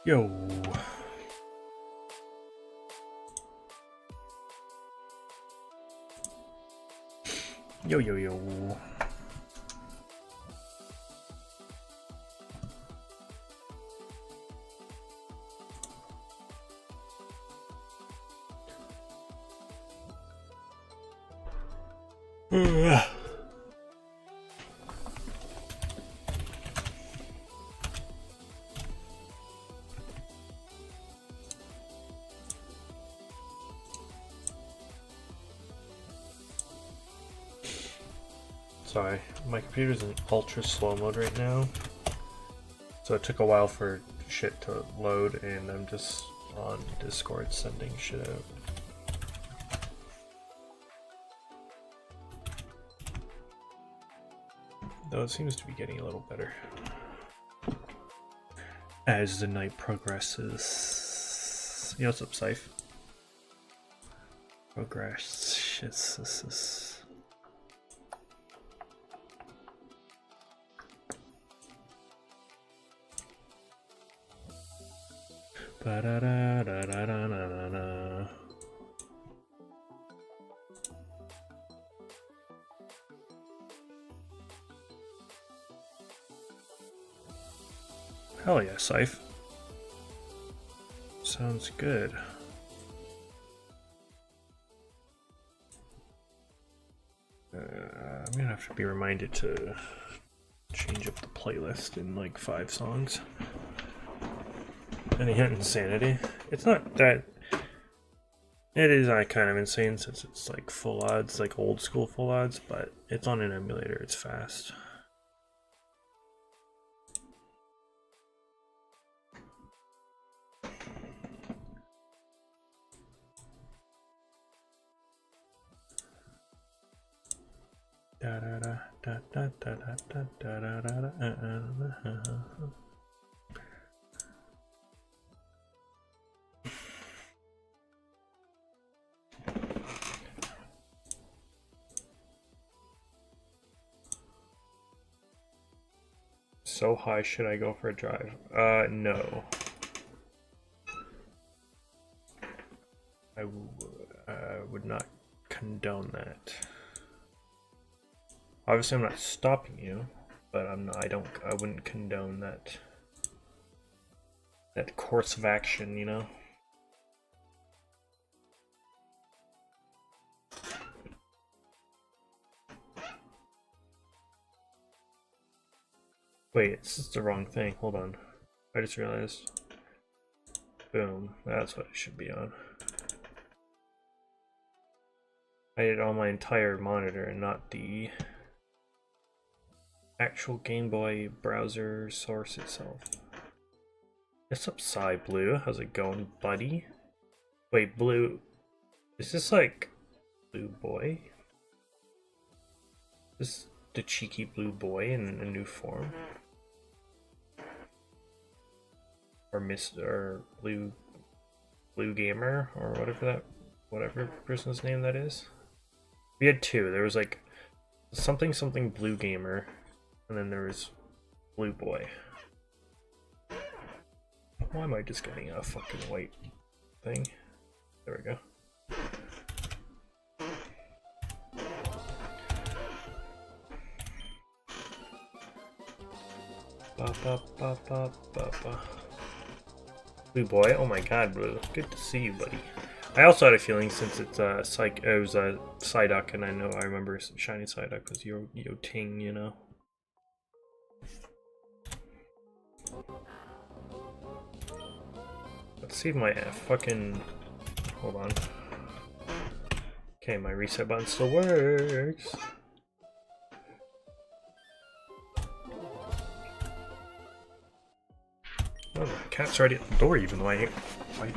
Yo. Yo, yo, yo. Sorry, my computer's in ultra slow mode right now, so it took a while for shit to load, and I'm just on Discord sending shit out. Though it seems to be getting a little better as the night progresses. Yo, what's up, Scythe? Progress. Shit. Ba-da-da-da-da-da-da-da. Hell yeah, Scythe. Sounds good. I'm gonna have to be reminded to change up the playlist in like 5 songs. Any insanity? It's not that. It is kind of insane since it's like full odds, like old school full odds, but it's on an emulator, it's fast. Da da da da da da da da da da. So high, should I go for a drive? No. I would not condone that. Obviously, I'm not stopping you, but I wouldn't condone that course of action, you know? Wait, it's just the wrong thing. Hold on. I just realized. Boom. That's what it should be on. I did it on my entire monitor and not the actual Game Boy browser source itself. What's up, Psy Blue? How's it going, buddy? Wait, Blue. Is this like Blue Boy? Is this the cheeky Blue Boy in a new form? Or Mr. Blue Gamer, or whatever person's name that is. We had 2. There was like something Blue Gamer, and then there was Blue Boy. Why am I just getting a fucking white thing? There we go. Ba ba ba ba ba ba. Blue Boy, oh my god, Blue. Good to see you, buddy. I also had a feeling since it's it was Psyduck, and I remember Shiny Psyduck was Yo Ting, you know. Let's see if my fucking. Hold on. Okay, my reset button still works. Oh, the cat's already at the door, even though I ain't quite.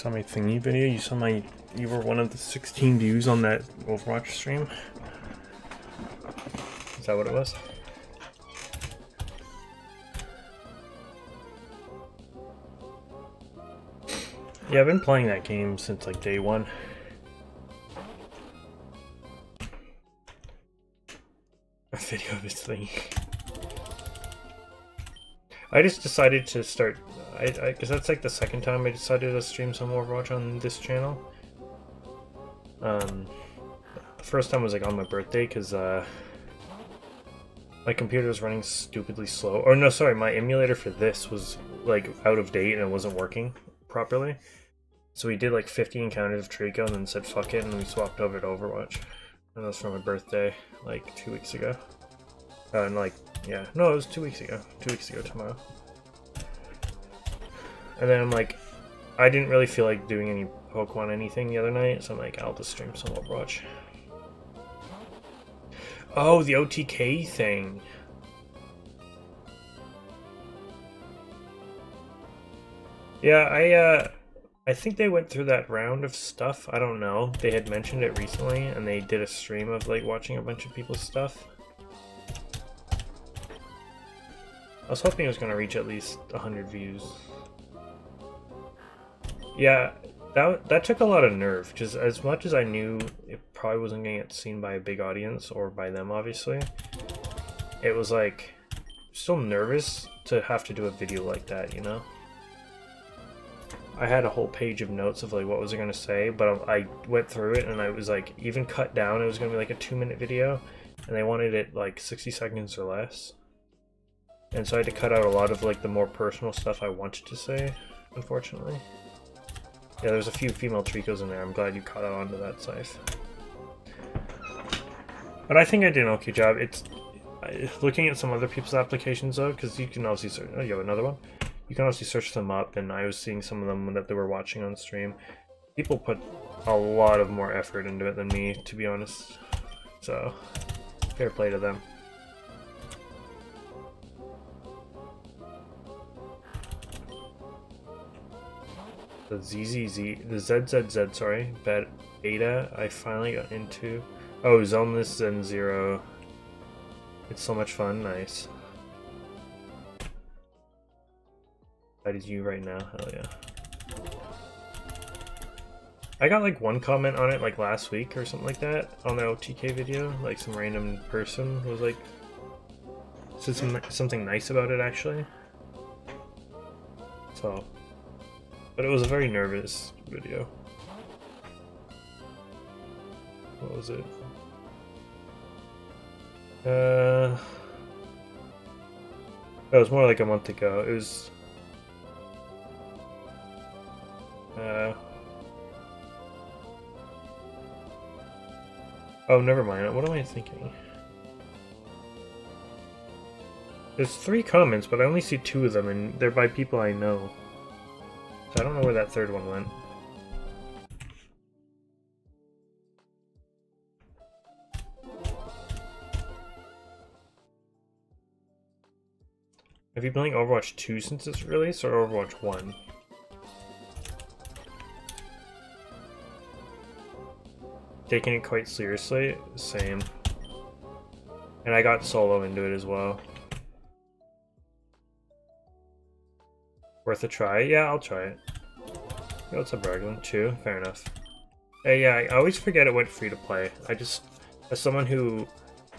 saw my thingy video? You were one of the 16 views on that Overwatch stream? Is that what it was? Yeah, I've been playing that game since like day one. A video of his thing. I just decided to start, because that's like the second time I decided to stream some Overwatch on this channel. The first time was like on my birthday, because my computer was running stupidly slow. Or no, sorry, my emulator for this was like out of date and it wasn't working properly. So we did like 50 encounters of Treecko and then said fuck it and we swapped over to Overwatch. And that was for my birthday, like 2 weeks ago. And like, yeah, no, it was 2 weeks ago. 2 weeks ago tomorrow. And then I'm like, I didn't really feel like doing any Pokemon anything the other night, so I'm like, I'll just stream some Overwatch. Oh, the OTK thing. Yeah, I think they went through that round of stuff. I don't know. They had mentioned it recently, and they did a stream of like watching a bunch of people's stuff. I was hoping it was going to reach at least 100 views. Yeah, that took a lot of nerve, because as much as I knew it probably wasn't going to get seen by a big audience, or by them obviously, it was like, still nervous to have to do a video like that, you know? I had a whole page of notes of like what was I going to say, but I went through it and I was like, even cut down, it was going to be like a 2-minute video, and they wanted it like 60 seconds or less. And so I had to cut out a lot of like the more personal stuff I wanted to say, unfortunately. Yeah, there's a few female Treeckos in there. I'm glad you caught on to that, Scythe. But I think I did an okay job. It's looking at some other people's applications though, because you can obviously search. Oh, you have another one. You can obviously search them up, and I was seeing some of them that they were watching on stream. People put a lot of more effort into it than me, to be honest. So, fair play to them. The ZZZ, sorry, beta, I finally got into. Oh, Zoneless Zen Zero. It's so much fun, nice. That is you right now, hell yeah. I got like one comment on it like last week or something like that on the OTK video. Like some random person was like, said something nice about it actually. So. But it was a very nervous video. What was it? It was more like a month ago. It was... Oh, never mind. What am I thinking? There's 3 comments, but I only see 2 of them, and they're by people I know. So I don't know where that third one went. Have you been playing Overwatch 2 since its release, or Overwatch 1? Taking it quite seriously? Same. And I got solo into it as well. Worth a try? Yeah, I'll try it. Yo, what's up, Berto? 2? Fair enough. Hey, yeah, I always forget it went free to play. I just, as someone who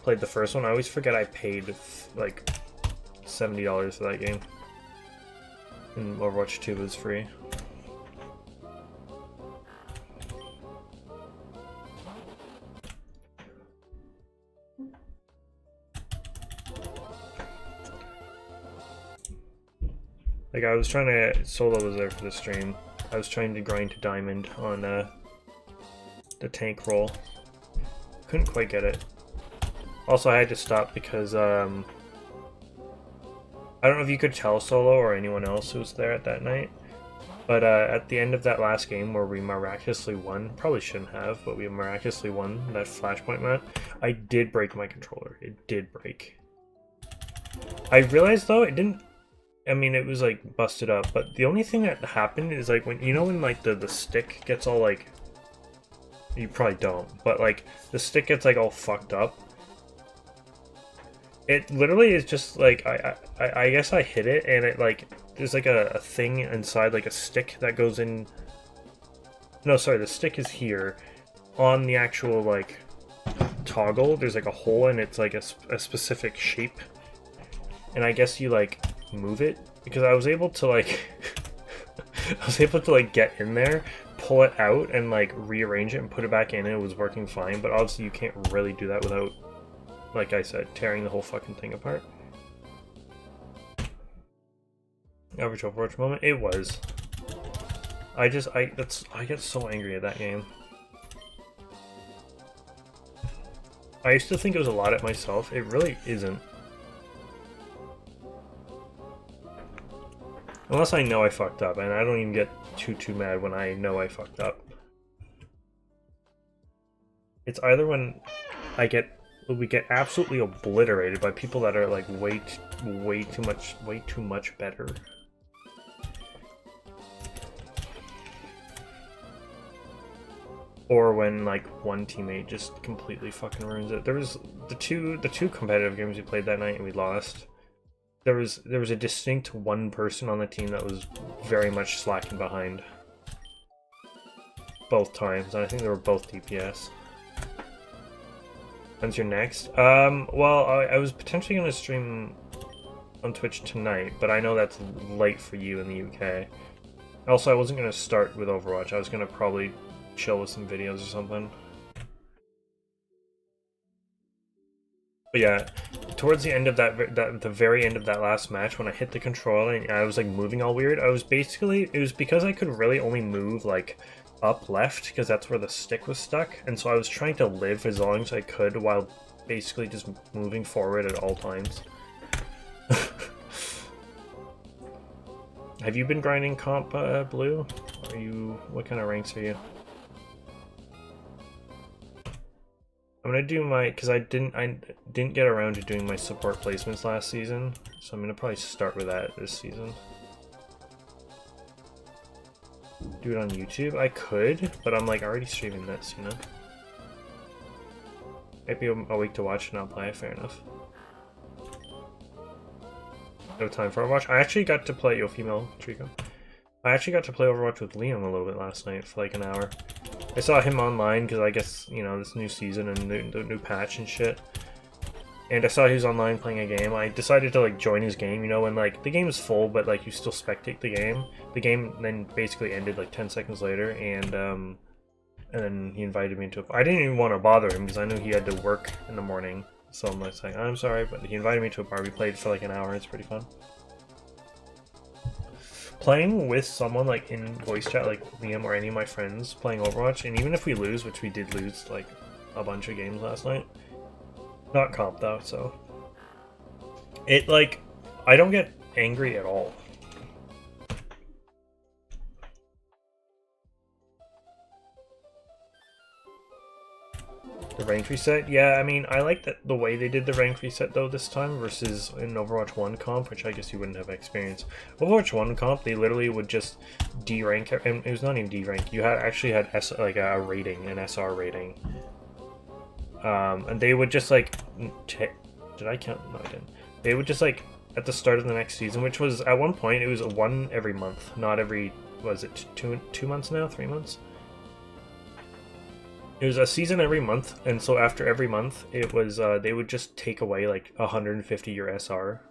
played the first one, I always forget I paid like $70 for that game. And Overwatch 2 was free. Like, I was trying to... Solo was there for the stream. I was trying to grind to diamond on the tank roll. Couldn't quite get it. Also, I had to stop because, I don't know if you could tell Solo or anyone else who was there at that night, but at the end of that last game where we miraculously won, probably shouldn't have, but we miraculously won that flashpoint match, I did break my controller. It did break. I realized, though, it didn't I mean, it was like busted up, but the only thing that happened is like when, you know, when like the stick gets all like, you probably don't, but like the stick gets like all fucked up. It literally is just like, I guess I hit it and it like, there's like a thing inside, like a stick that goes in. No, sorry, the stick is here. On the actual like toggle, there's like a hole and it's like a specific shape. And I guess you like move it, because I was able to like I was able to like get in there, pull it out, and like rearrange it and put it back in, and it was working fine. But obviously you can't really do that without, like I said, tearing the whole fucking thing apart. Average Overwatch moment? It was. I get so angry at that game. I used to think it was a lot at myself. It really isn't. Unless I know I fucked up, and I don't even get too mad when I know I fucked up. It's either when we get absolutely obliterated by people that are like way too much better. Or when like one teammate just completely fucking ruins it. There was the two competitive games we played that night and we lost. There was a distinct one person on the team that was very much slacking behind. Both times, and I think they were both DPS. When's your next? Well, I was potentially going to stream on Twitch tonight, but I know that's late for you in the UK. Also, I wasn't going to start with Overwatch. I was going to probably chill with some videos or something. But yeah, towards the end of the very end of that last match, when I hit the controller and I was like moving all weird, it was because I could really only move like up left, because that's where the stick was stuck, and so I was trying to live as long as I could while basically just moving forward at all times. Have you been grinding comp, Blue? What kind of ranks are you? I'm gonna do my, because I didn't get around to doing my support placements last season, so I'm gonna probably start with that this season. Do it on YouTube? I could, but I'm like already streaming this, you know? Maybe a week to watch and not play, fair enough. No time for Overwatch. I actually got to play, yo, female Treecko. I actually got to play Overwatch with Liam a little bit last night for like an hour. I saw him online because I guess, you know, this new season and the new patch and shit. And I saw he was online playing a game. I decided to like join his game, you know, when like the game is full, but like you still spectate the game. The game then basically ended like 10 seconds later, and then he invited me to. I didn't even want to bother him because I knew he had to work in the morning. So I'm like, I'm sorry, but he invited me to a bar. We played for like an hour. It's pretty fun. Playing with someone like in voice chat, like Liam or any of my friends playing Overwatch, and even if we lose, which we did lose like a bunch of games last night, not comp though, so it like, I don't get angry at all. The rank reset? Yeah, I mean, I like the way they did the rank reset though this time versus in Overwatch 1 comp, which I guess you wouldn't have experience. Overwatch 1 comp, they literally would just D-rank, and it was not even D-rank, you actually had like a rating, an SR rating. And they would just like, did I count? No, I didn't. They would just like, at the start of the next season, which was, at one point, it was one every month, not every, was it 2 months now, 3 months? It was a season every month, and so after every month, it was they would just take away like 150 your SR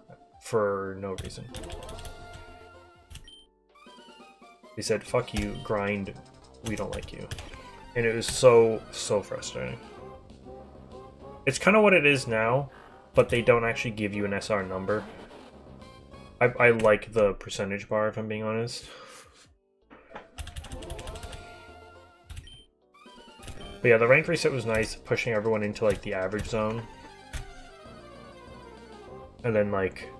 for no reason. They said, "Fuck you, grind. We don't like you," and it was so frustrating. It's kind of what it is now, but they don't actually give you an SR number. I like the percentage bar, if I'm being honest. But yeah, the rank reset was nice, pushing everyone into like the average zone. And then like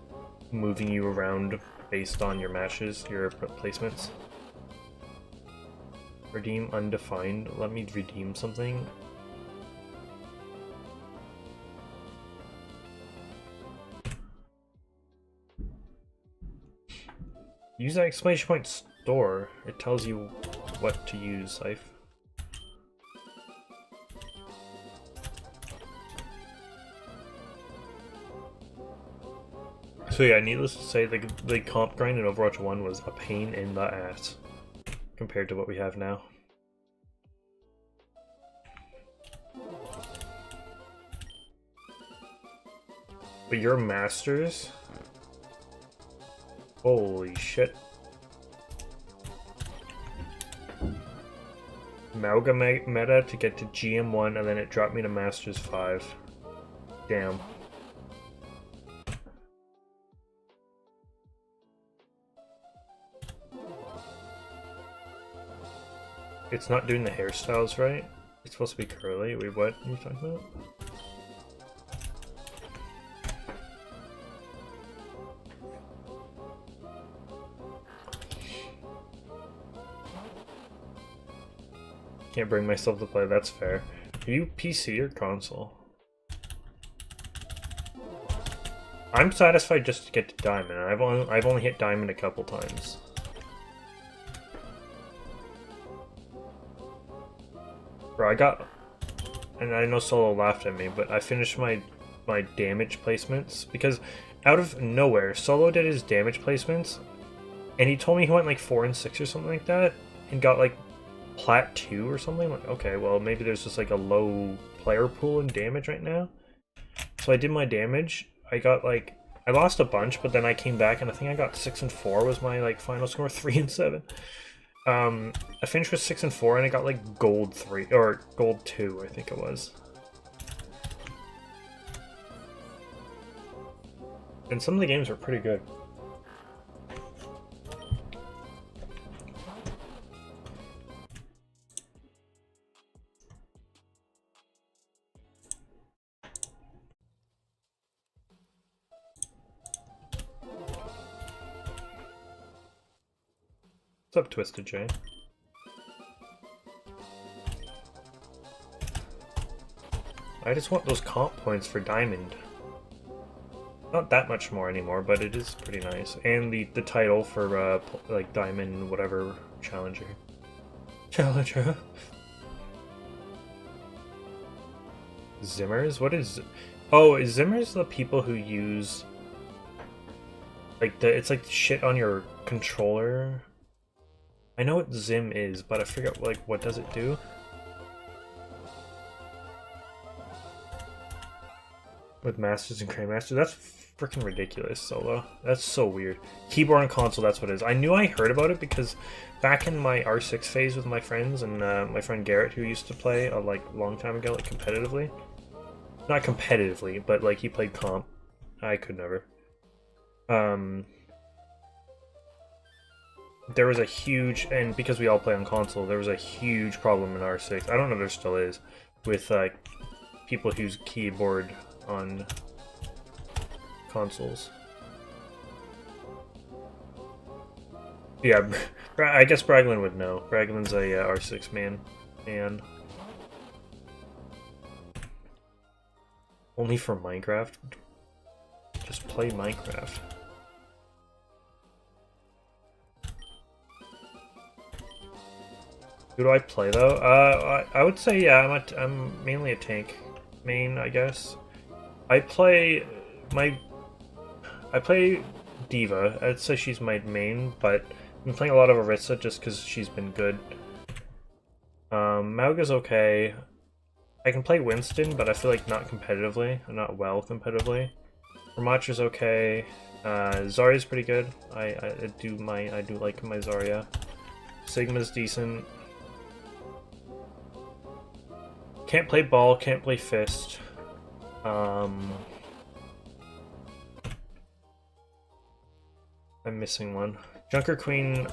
moving you around based on your matches, your placements. Redeem undefined. Let me redeem something. Use that exclamation point store. It tells you what to use, Scythe. So yeah, needless to say, the comp grind in Overwatch 1 was a pain in the ass compared to what we have now. But your masters? Holy shit. Mauga meta to get to GM1 and then it dropped me to Masters 5. Damn. It's not doing the hairstyles right. It's supposed to be curly. Wait, what are you talking about? Can't bring myself to play, that's fair. Are you PC or console? I'm satisfied just to get to Diamond. I've only hit Diamond a couple times. Bro, I got... And I know Solo laughed at me, but I finished my damage placements because out of nowhere, Solo did his damage placements and he told me he went like 4 and 6 or something like that and got like Plat 2 or something. Like, okay, well maybe there's just like a low player pool in damage right now. So I did my damage. I got like, I lost a bunch, but then I came back and I think I got 6 and 4 was my like final score, 3 and 7. I finished with 6 and 4 and I got like gold 3 or gold 2, I think it was. And some of the games are pretty good. What's up, Twisted J? I just want those comp points for Diamond. Not that much more anymore, but it is pretty nice. And the title for like Diamond whatever Challenger. Challenger. Zimmers? What is... Oh, is Zimmers the people who use... Like, it's like shit on your controller? I know what Zim is, but I forget, like, what does it do? With Masters and Grandmasters? That's freaking ridiculous, Solo. That's so weird. Keyboard and console, that's what it is. I knew I heard about it because back in my R6 phase with my friends and my friend Garrett, who used to play a long time ago, like competitively. Not competitively, but like he played comp. I could never. There was a huge, and because we all play on console, there was a huge problem in R6. I don't know if there still is, with people who use keyboard on consoles. Yeah, I guess Braglin would know. Braglin's a R6 man. And only for Minecraft? Just play Minecraft. Who do I play though? I would say yeah. I'm mainly a tank main, I guess. I play Diva. I'd say she's my main, but I've been playing a lot of Orisa just because she's been good. Mauga's okay. I can play Winston, but I feel like not competitively, not well competitively. Ramacha's okay. Zarya's pretty good. I do like my Zarya. Sigma's decent. Can't play ball, can't play fist. I'm missing one. Junker Queen,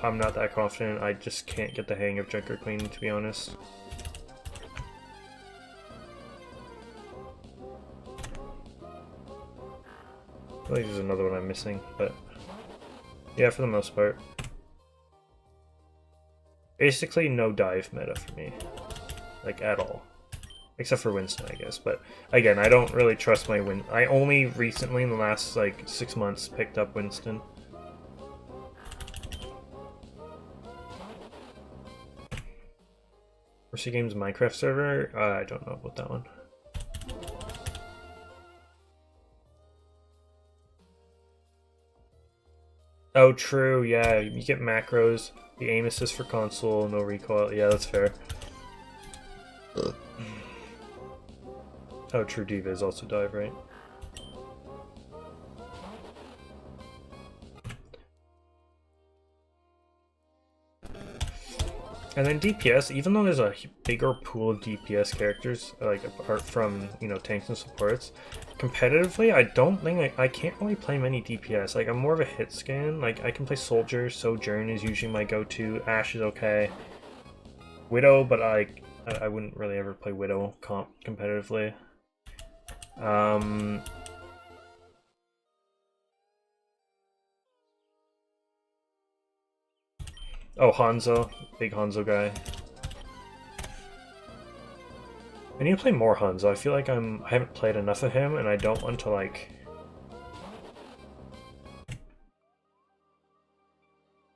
I'm not that confident. I just can't get the hang of Junker Queen, to be honest. I think there's another one I'm missing, but yeah, for the most part. Basically no dive meta for me. Like, at all. Except for Winston, I guess. But, again, I don't really trust my I only recently, in the last, like, 6 months, picked up Winston. HorseaGames Minecraft server? I don't know about that one. Oh, true, yeah, you get macros, the aim assist for console, no recoil, yeah, that's fair. Oh, true, Diva is also dive, right? And then DPS, even though there's a bigger pool of DPS characters, like apart from, you know, tanks and supports, competitively, I don't think I can't really play many DPS. Like, I'm more of a hit scan. Like, I can play Soldier, Sojourn is usually my go-to, Ashe is okay. Widow, but I wouldn't really ever play Widow competitively. Oh, Hanzo. Big Hanzo guy. I need to play more Hanzo. I feel like I haven't played enough of him, and I don't want to, like...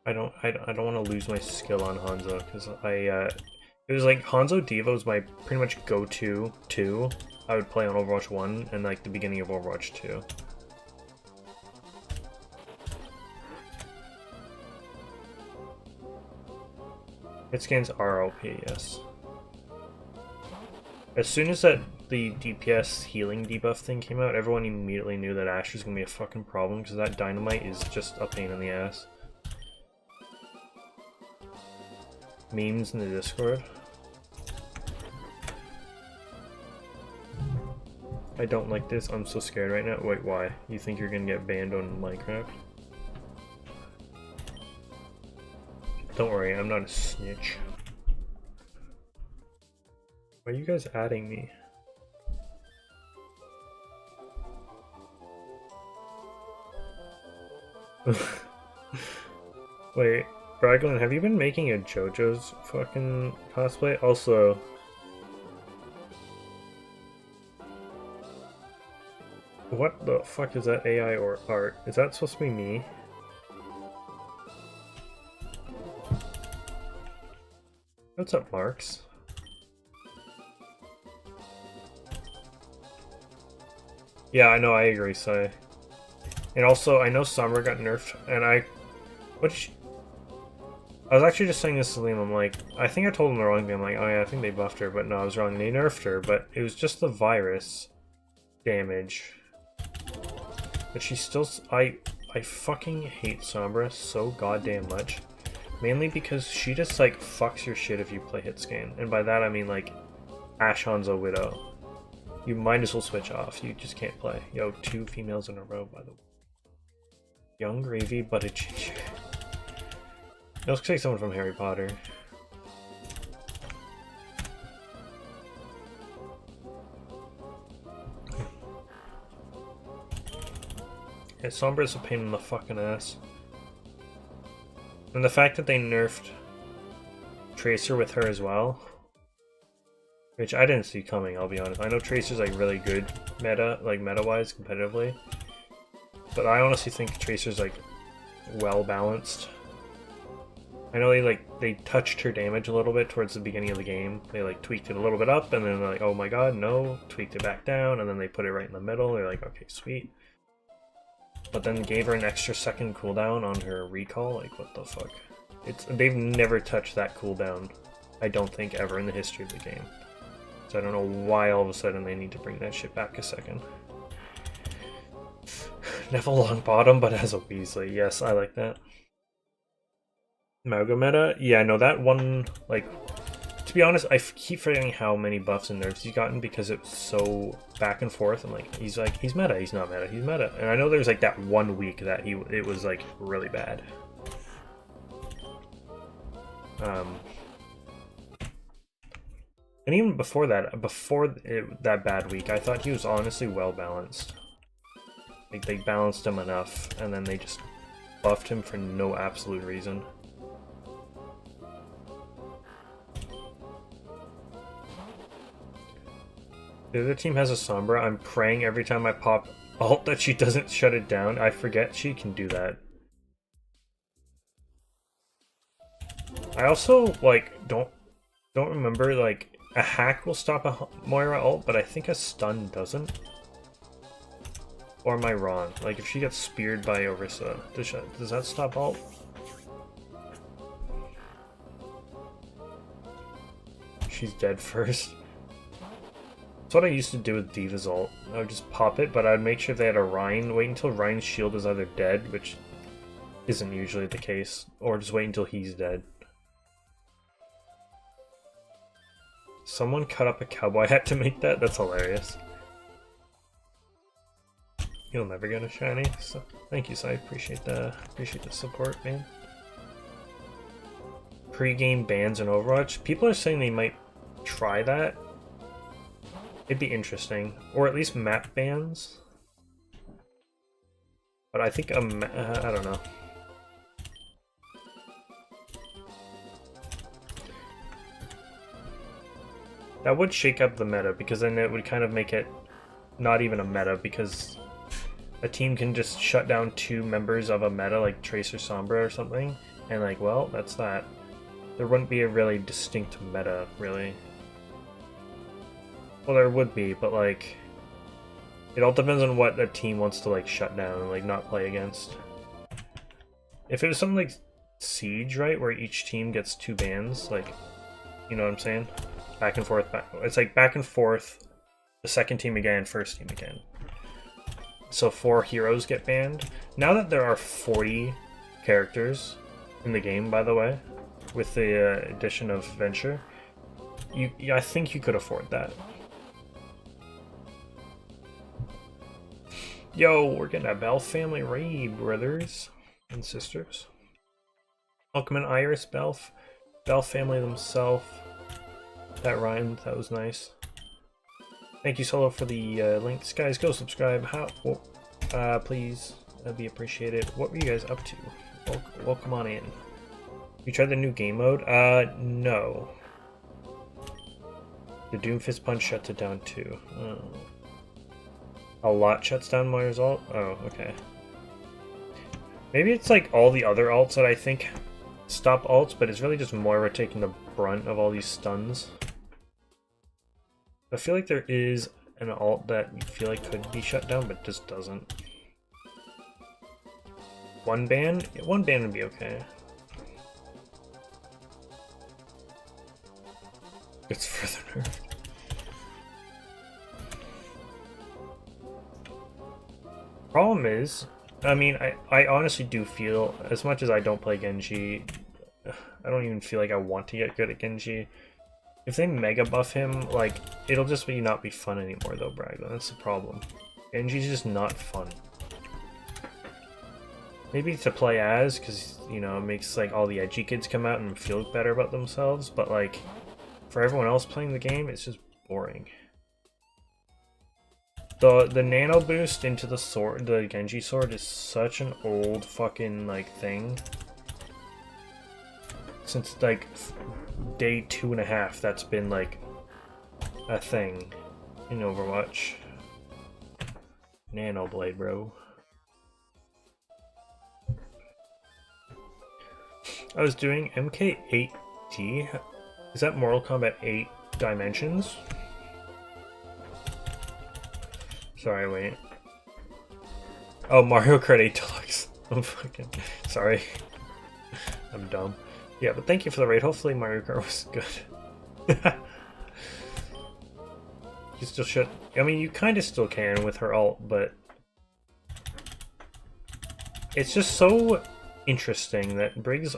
I don't want to lose my skill on Hanzo, because it was like, Hanzo Diva was my pretty much go-to 2. I would play on Overwatch 1 and, like, the beginning of Overwatch 2. Hit scans are OP, yes. As soon as the DPS healing debuff thing came out, everyone immediately knew that Ashe was gonna be a fucking problem, because that dynamite is just a pain in the ass. Memes in the Discord. I don't like this, I'm so scared right now. Wait, why? You think you're gonna get banned on Minecraft? Don't worry, I'm not a snitch. Why are you guys adding me? Wait, Braglin, have you been making a JoJo's fucking cosplay? Also... What the fuck is that AI or art? Is that supposed to be me? What's up, Marks? Yeah, I know, I agree, Sai. And also, I know Sombra got nerfed, and I was actually just saying this to Liam, I'm like, I think I told him the wrong thing, I'm like, oh yeah, I think they buffed her, but no, I was wrong, they nerfed her, but it was just the virus damage. But she's still, I fucking hate Sombra so goddamn much. Mainly because she just, like, fucks your shit if you play hit scan. And by that I mean, like, Ashe, Hanzo, Widow. You might as well switch off. You just can't play. Yo, 2 females in a row, by the way. Young Gravy, but a ginger. It looks like someone from Harry Potter. Yeah, Sombra's a pain in the fucking ass. And the fact that they nerfed Tracer with her as well, which I didn't see coming, I'll be honest. I know Tracer's like really good meta-wise, competitively, but I honestly think Tracer's like well balanced. I know they touched her damage a little bit towards the beginning of the game. They like tweaked it a little bit up, and then they're like, oh my god, no, tweaked it back down, and then they put it right in the middle. They're like, okay, sweet. But then gave her an extra second cooldown on her recall. Like, what the fuck? They've never touched that cooldown, I don't think, ever in the history of the game. So I don't know why all of a sudden they need to bring that shit back a second. Neville Longbottom, but as a Weasley. Yes, I like that. Mauga meta? Yeah, no, that one, like... To be honest, I keep forgetting how many buffs and nerfs he's gotten because it's so back and forth, and like he's meta, he's not meta, he's meta. And I know there's like that 1 week that it was like really bad. And even before that, that bad week, I thought he was honestly well balanced. Like they balanced him enough, and then they just buffed him for no absolute reason. The other team has a Sombra. I'm praying every time I pop ult that she doesn't shut it down. I forget she can do that. I also, like, don't... Don't remember, like, a hack will stop a Moira ult, but I think a stun doesn't. Or am I wrong? Like, if she gets speared by Orisa, does that stop ult? She's dead first. That's what I used to do with D.Va's ult. I would just pop it, but I'd make sure they had a Rein, wait until Rein's shield is either dead, which isn't usually the case, or just wait until he's dead. Someone cut up a cowboy hat to make that? That's hilarious. You'll never get a shiny. So, thank you, Sai. Appreciate the support, man. Pre-game bans in Overwatch. People are saying they might try that. It'd be interesting, or at least map bans. But I think I don't know. That would shake up the meta, because then it would kind of make it not even a meta, because a team can just shut down 2 members of a meta, like Tracer Sombra or something, and like, well, that's that. There wouldn't be a really distinct meta, really. Well, there would be, but like, it all depends on what the team wants to like shut down and like not play against. If it was something like Siege, right, where each team gets 2 bans, like, you know what I'm saying? Back and forth, it's like back and forth, the second team again, first team again. So 4 heroes get banned. Now that there are 40 characters in the game, by the way, with the addition of Venture, I think you could afford that. Yo, we're getting a Bell family raid, brothers and sisters. Welcome in Iris, Bell family themselves. That rhymed, that was nice. Thank you, Solo, for the links. Guys, go subscribe. Please, that'd be appreciated. What were you guys up to? Welcome on in. You tried the new game mode? No. The Doom Fist Punch shuts it down too. Oh. A lot shuts down Moira's ult? Oh, okay. Maybe it's like all the other alts that I think stop ults, but it's really just Moira taking the brunt of all these stuns. I feel like there is an ult that you feel like could be shut down, but just doesn't. One ban? Yeah, one ban would be okay. It's further nerfed. Problem is, I mean, I honestly do feel, as much as I don't play Genji, I don't even feel like I want to get good at Genji. If they mega buff him, like, it'll just not be fun anymore though, Bragg. That's the problem. Genji's just not fun. Maybe to play as, because, you know, it makes like all the edgy kids come out and feel better about themselves, but like, for everyone else playing the game, it's just boring. The nano boost into the sword, the Genji sword, is such an old fucking like thing. Since like day 2.5, that's been like a thing in Overwatch. Nano blade, bro. I was doing MK8D. Is that Mortal Kombat 8 Dimensions? Sorry, wait. Oh, Mario Kart 8 Deluxe. I'm fucking sorry. I'm dumb. Yeah, but thank you for the raid. Hopefully Mario Kart was good. You still should. I mean, you kind of still can with her ult, but it's just so interesting that Briggs,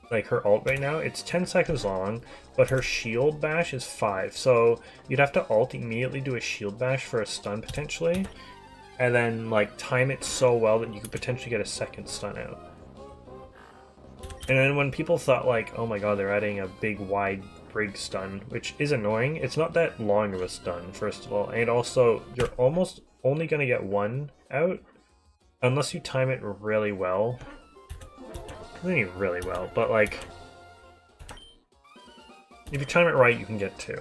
like her ult right now, it's 10 seconds long, but her shield bash is 5. So you'd have to ult immediately do a shield bash for a stun potentially, and then like time it so well that you could potentially get a second stun out. And then when people thought like, oh my god, they're adding a big wide Briggs stun, which is annoying, it's not that long of a stun, first of all, and also you're almost only gonna get one out unless you time it really well. I mean, really well, but like, if you time it right, you can get 2.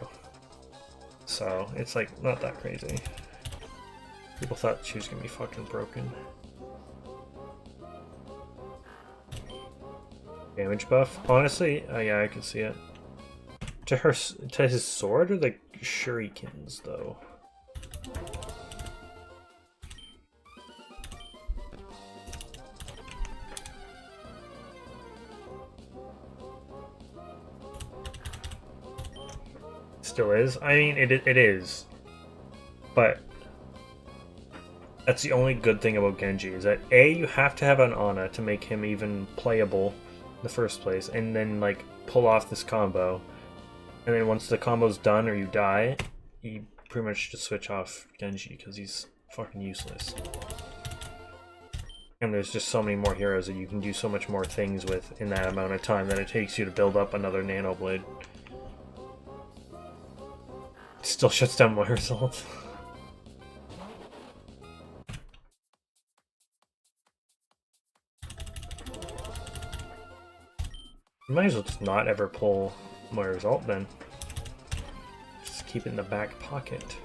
So it's like not that crazy. People thought she was gonna be fucking broken. Damage buff, honestly, yeah, I can see it. to his sword or the shurikens though? Still is. I mean, it is, but that's the only good thing about Genji is that A, you have to have an Ana to make him even playable in the first place, and then like pull off this combo, and then once the combo's done or you die, you pretty much just switch off Genji because he's fucking useless. And there's just so many more heroes that you can do so much more things with in that amount of time that it takes you to build up another Nano Blade. Still shuts down my results. You might as well just not ever pull my result then. Just keep it in the back pocket.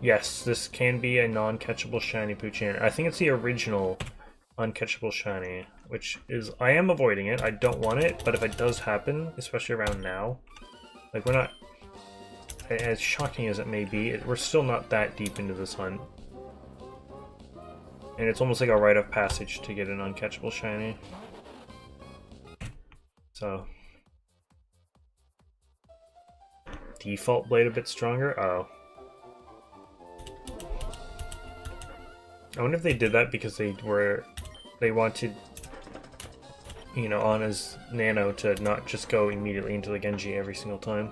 Yes, this can be a non-catchable shiny Poochan. I think it's the original uncatchable shiny, which is, I am avoiding it. I don't want it, but if it does happen, especially around now, like we're not, as shocking as it may be, we're still not that deep into this hunt. And it's almost like a rite of passage to get an uncatchable shiny. So. Default blade a bit stronger? Oh. I wonder if they did that because they wanted, you know, Ana's Nano to not just go immediately into the Genji every single time.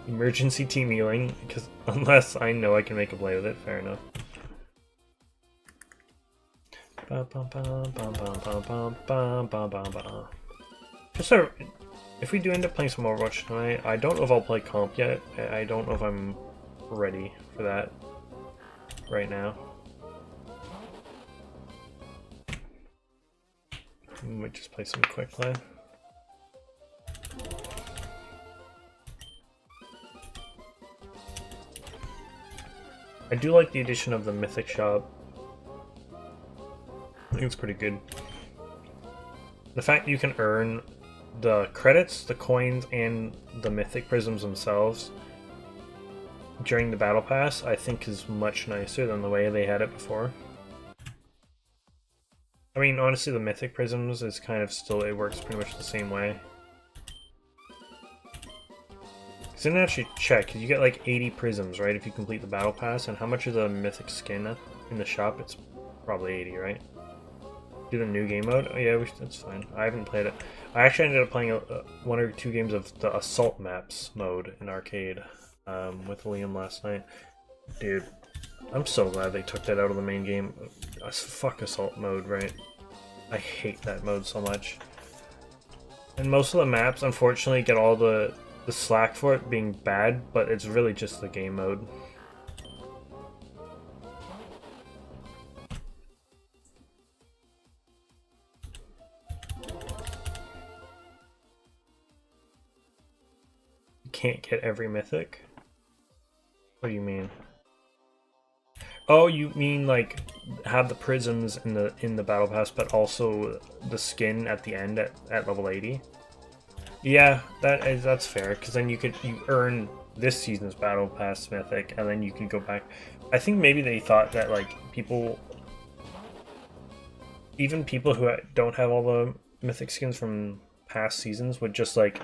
Emergency team healing, because unless I know I can make a play with it, fair enough. Just so, if we do end up playing some Overwatch tonight, I don't know if I'll play comp yet. I don't know if I'm ready for that right now. We might just play some quick play. I do like the addition of the Mythic Shop. I think it's pretty good. The fact you can earn the credits, the coins, and the Mythic Prisms themselves during the Battle Pass, I think is much nicer than the way they had it before. I mean, honestly, the Mythic Prisms is kind of still, it works pretty much the same way. I didn't actually check, because you get like 80 prisms, right, if you complete the Battle Pass, and how much is a mythic skin in the shop? It's probably 80, right? Do the new game mode? Oh yeah, that's fine. I haven't played it. I actually ended up playing one or two games of the Assault Maps mode in arcade with Liam last night. Dude, I'm so glad they took that out of the main game. Fuck Assault mode, right? I hate that mode so much. And most of the maps, unfortunately, get all the slack for it being bad, but it's really just the game mode. You can't get every mythic? What do you mean? Oh, you mean like have the prisms in the battle pass, but also the skin at the end at level 80? Yeah, that's fair, because then you earn this season's Battle Pass Mythic, and then you can go back. I think maybe they thought that like even people who don't have all the Mythic skins from past seasons would just like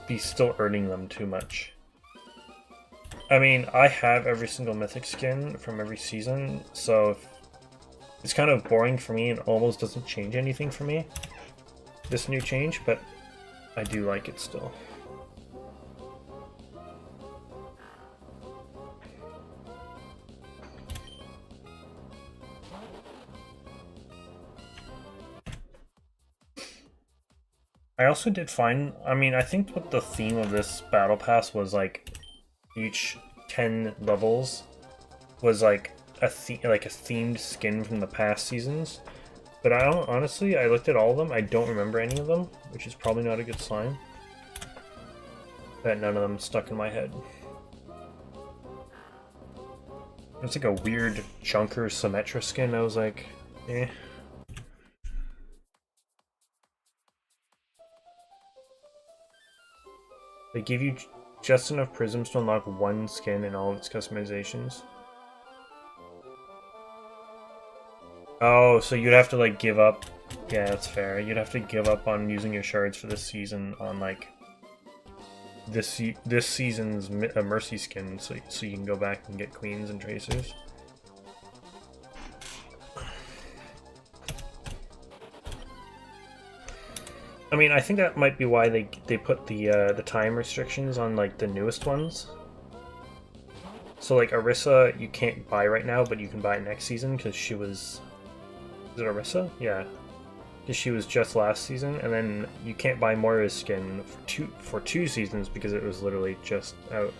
be still earning them too much. I mean, I have every single Mythic skin from every season, so it's kind of boring for me and almost doesn't change anything for me, this new change, but I do like it still. I also did find, I mean, I think what the theme of this battle pass was like each 10 levels was like a themed skin from the past seasons. But honestly, I looked at all of them, I don't remember any of them, which is probably not a good sign. that none of them stuck in my head. It's like a weird Junker Symmetra skin. I was like, eh. They give you just enough prisms to unlock one skin in all of its customizations. Oh, so you'd have to like give up. Yeah, that's fair. You'd have to give up on using your shards for this season on like this season's Mercy skin, so you can go back and get Queens and Tracers. I mean, I think that might be why they put the time restrictions on like the newest ones. So like Orisa, you can't buy right now, but you can buy it next season because she was. Is it Orisa? Yeah, because she was just last season, and then you can't buy Moira's skin for two seasons because it was literally just out.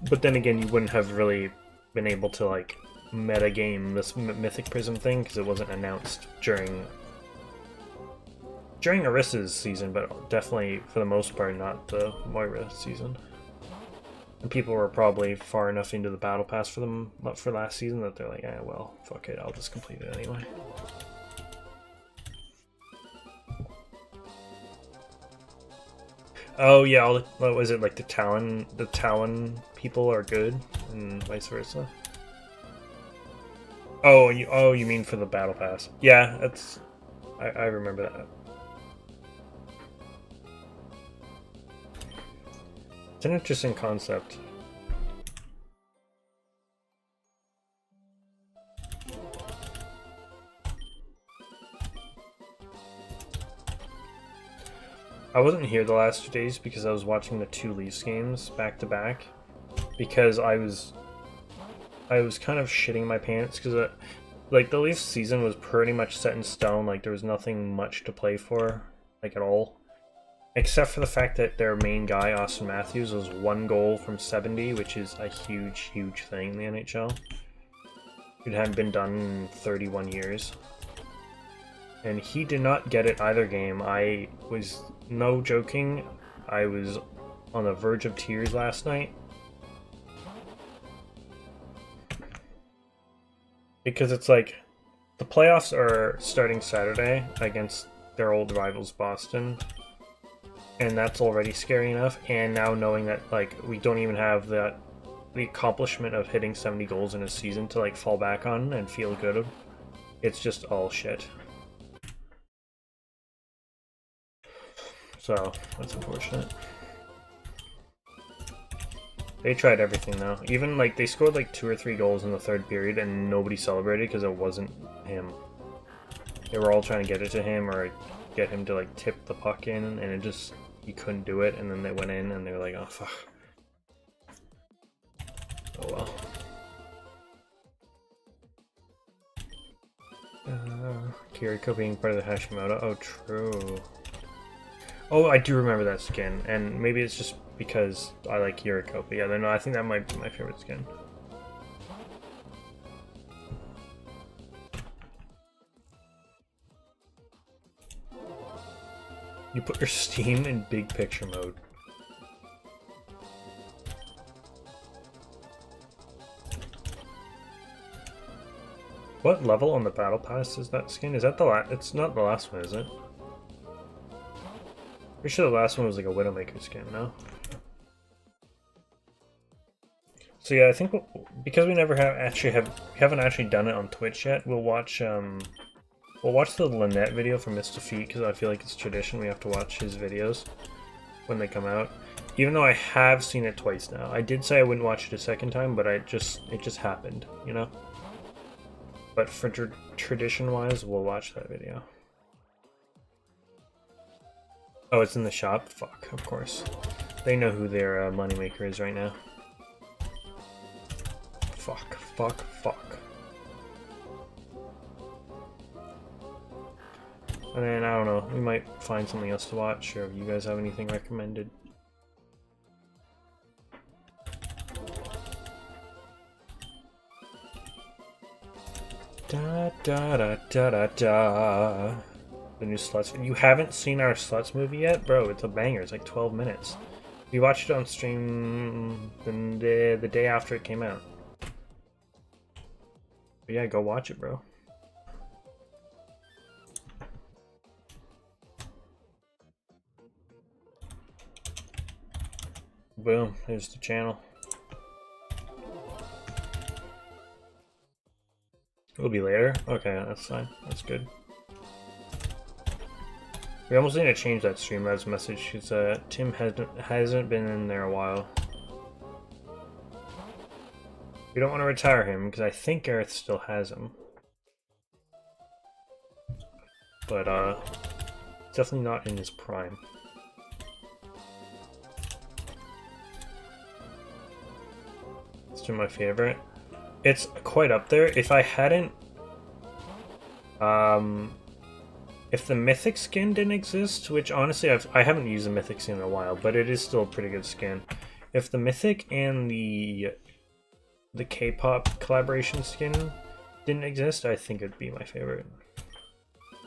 But then again, you wouldn't have really been able to like meta game this Mythic Prism thing because it wasn't announced during Orisa's season, but definitely for the most part not the Moira season. And people were probably far enough into the battle pass for them for last season that they're like, eh, well, fuck it, I'll just complete it anyway. Oh yeah, what was it like the Talon people are good and vice versa? Oh, you mean for the battle pass? Yeah, that's I remember that. It's an interesting concept. I wasn't here the last 2 days because I was watching the 2 Leafs games back to back because I was kind of shitting my pants because like the Leafs season was pretty much set in stone. Like there was nothing much to play for, like at all, except for the fact that their main guy Austin Matthews was 1 goal from 70, which is a huge thing in the NHL. It hadn't been done in 31 years, and he did not get it either game. I was no joking. I was on the verge of tears last night. Because it's like, the playoffs are starting Saturday against their old rivals Boston, and that's already scary enough, and now knowing that like we don't even have the accomplishment of hitting 70 goals in a season to like fall back on and feel good, it's just all shit. So, that's unfortunate. They tried everything though. Even like they scored like 2 or 3 goals in the 3rd period and nobody celebrated because it wasn't him. They were all trying to get it to him or get him to like tip the puck in, and it just, you couldn't do it, and then they went in and they were like, oh fuck. Oh well. Kiriko being part of the Hashimoto. Oh, true. Oh, I do remember that skin, and maybe it's just because I like Kiriko, but yeah, no, I think that might be my favorite skin. You put your Steam in big picture mode. What level on the battle pass is that skin? Is that the last? It's not the last one, is it? Pretty sure the last one was like a Widowmaker skin, no? So yeah, I think because we never haven't actually done it on Twitch yet, we'll watch the Lynette video from Mr. Feet because I feel like it's tradition. We have to watch his videos when they come out. Even though I have seen it twice now. I did say I wouldn't watch it a second time, but it just happened, you know? But for tradition-wise, we'll watch that video. Oh, it's in the shop? Fuck, of course. They know who their moneymaker is right now. Fuck. And then, I don't know, we might find something else to watch, or if you guys have anything recommended. Da da da da da da. The new Sluts. You haven't seen our Sluts movie yet? Bro, it's a banger. It's like 12 minutes. We watched it on stream the day after it came out. But yeah, go watch it, bro. Boom, here's the channel. It'll be later? Okay, that's fine. That's good. We almost need to change that stream as message because Tim hasn't been in there a while. We don't want to retire him because I think Gareth still has him. But definitely not in his prime. It's still my favorite. It's quite up there. If I hadn't if the mythic skin didn't exist, which honestly I haven't used the mythic skin in a while, but it is still a pretty good skin. If the mythic and the K-pop collaboration skin didn't exist, I think it'd be my favorite.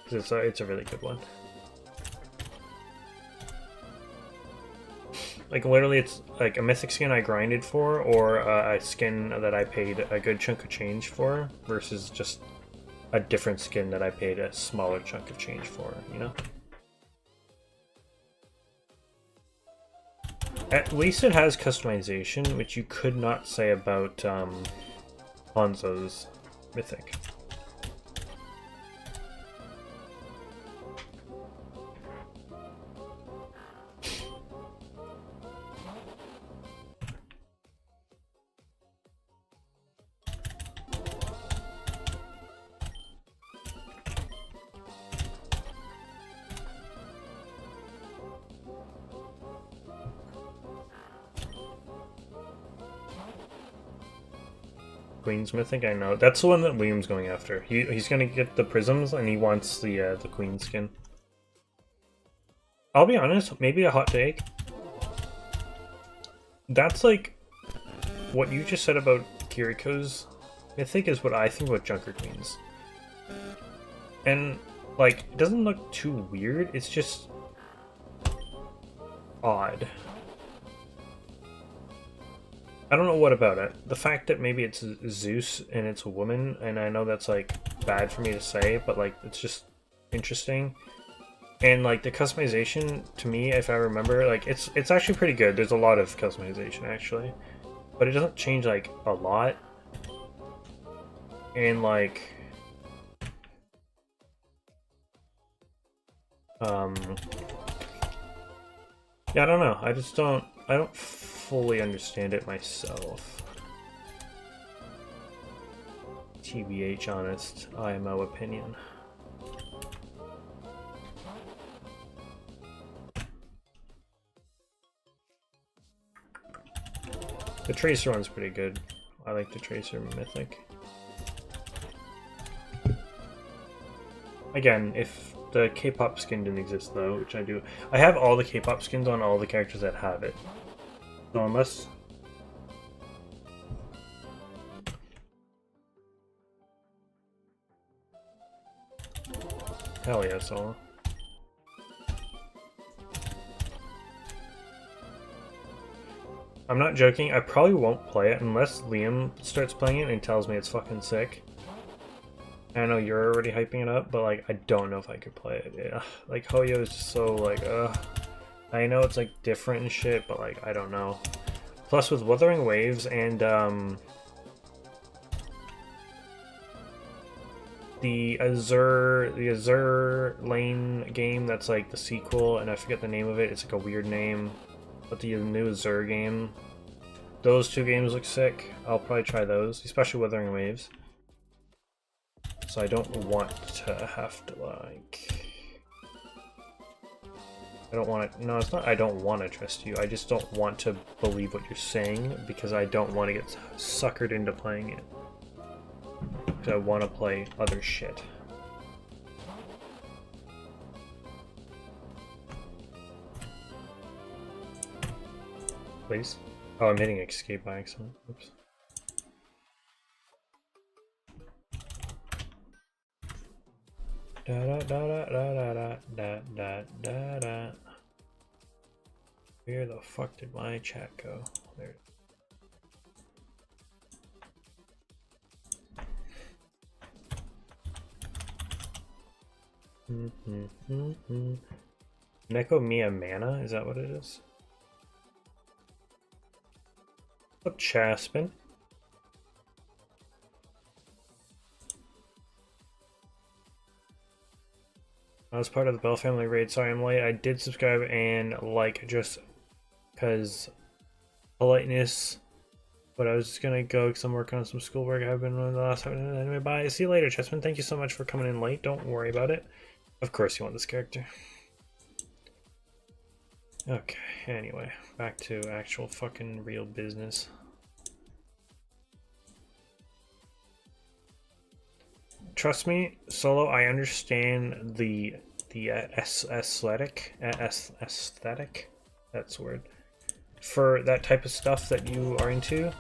Because it's a really good one. Like literally it's like a mythic skin I grinded for, or a skin that I paid a good chunk of change for, versus just a different skin that I paid a smaller chunk of change for, you know? At least it has customization, which you could not say about Hanzo's mythic. Queen's mythic, I know. That's the one that William's going after. He's gonna get the prisms and he wants the queen skin. I'll be honest, maybe a hot take. That's like what you just said about Kiriko's mythic is what I think about Junker Queens. And like it doesn't look too weird, it's just odd. I don't know what about it. The fact that maybe it's Zeus and it's a woman, and I know that's like bad for me to say, but like it's just interesting. And like the customization to me, if I remember, like it's actually pretty good. There's a lot of customization actually, but it doesn't change like a lot. And like yeah, I don't know. I don't fully understand it myself. TBH honest IMO opinion. The Tracer one's pretty good. I like the Tracer mythic. Again, if the K-pop skin didn't exist though, which I do. I have all the K-pop skins on all the characters that have it. So unless... Hell yeah, Solo. I'm not joking, I probably won't play it unless Liam starts playing it and tells me it's fucking sick. I know you're already hyping it up, but like I don't know if I could play it. Yeah. Like Hoyo is just so like I know it's like different and shit, but like I don't know. Plus with Wuthering Waves and the Azure Lane game that's like the sequel, and I forget the name of it. It's like a weird name, but the new Azure game. Those two games look sick. I'll probably try those, especially Wuthering Waves. So I don't want to have to like... I don't want to... No, it's not I don't want to trust you. I just don't want to believe what you're saying because I don't want to get suckered into playing it. Because I want to play other shit. Please? Oh, I'm hitting escape by accident. Oops. Da da da da da da da da da da. Where the fuck did my chat go? There. Neko Mia Mana, is that what it is? What's up, Chaspin? I was part of the Bell family raid. Sorry I'm late. I did subscribe and like just because politeness. But I was just gonna go because I'm working on some schoolwork. I've been on the last time. Anyway, bye. See you later, Chessman. Thank you so much for coming in late. Don't worry about it. Of course you want this character. Okay, anyway. Back to actual fucking real business. Trust me, Solo, I understand the aesthetic, that's the word, for that type of stuff that you are into,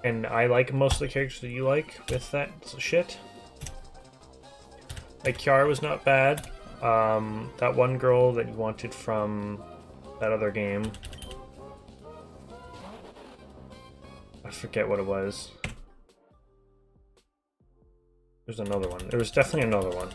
and I like most of the characters that you like with that shit. Like, Kiara was not bad. That one girl that you wanted from that other game, I forget what it was. There's another one. There was definitely another one.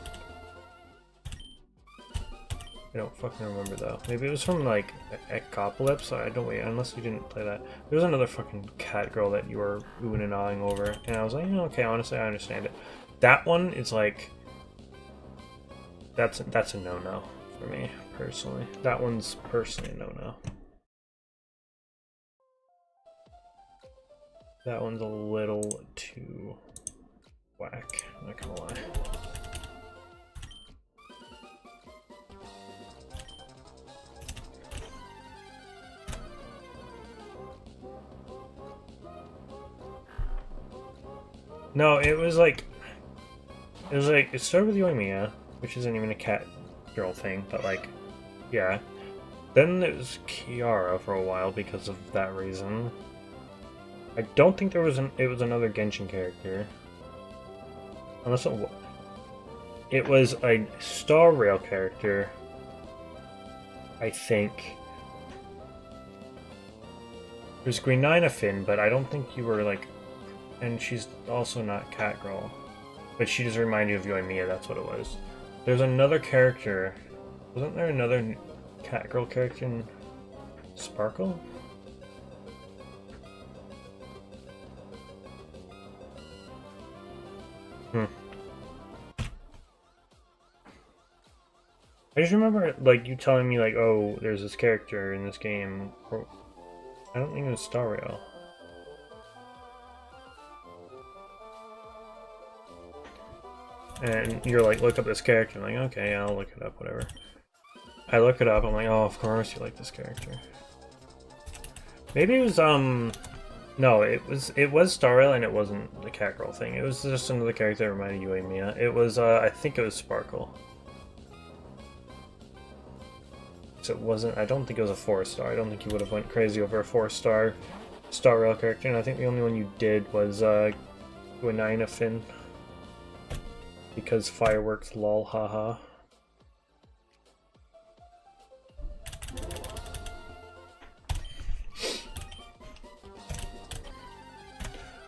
I don't fucking remember though. Maybe it was from like Ecopolis. I don't wait unless you didn't play that. There was another fucking cat girl that you were oohing and ahhing over, and I was like, okay, honestly, I understand it. That one is like, that's a no-no for me personally. That one's personally a no-no. That one's a little too whack, I'm not gonna lie. No, it started with Yoimiya, which isn't even a cat girl thing, but like, yeah. Then it was Kiara for a while because of that reason. I don't think it was another Genshin character. Unless it was a Star Rail character, I think. There's Greenina Finn, but I don't think you were like, and she's also not Cat Girl, but she does remind you of Yoimiya. That's what it was. There's another character. Wasn't there another Cat Girl character in Sparkle? I just remember, like, you telling me, like, oh, there's this character in this game. I don't think it was Star Rail. And you're like, look up this character. I'm like, okay, I'll look it up, whatever. I look it up, I'm like, oh, of course you like this character. Maybe it was, no, it was Star Rail and it wasn't the Cat Girl thing. It was just another character that reminded you of Mia. It was, I think it was Sparkle. So it wasn't, I don't think it was a 4-star. I don't think you would have went crazy over a 4-star Star Rail character, and I think the only one you did was Greenina Finn. Because fireworks, lol, haha.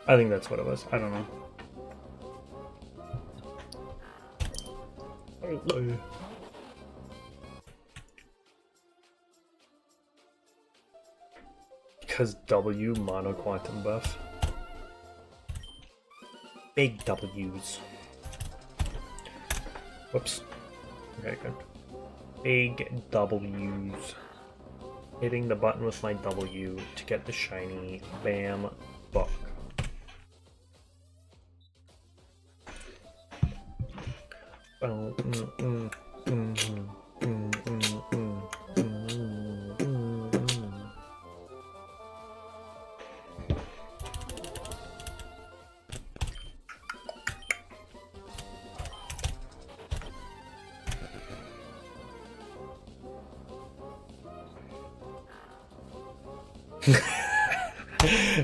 I think that's what it was. I don't know. Because W, mono quantum buff. Big W's. Whoops. Okay, good. Big W's. Hitting the button with my W to get the shiny Bam book.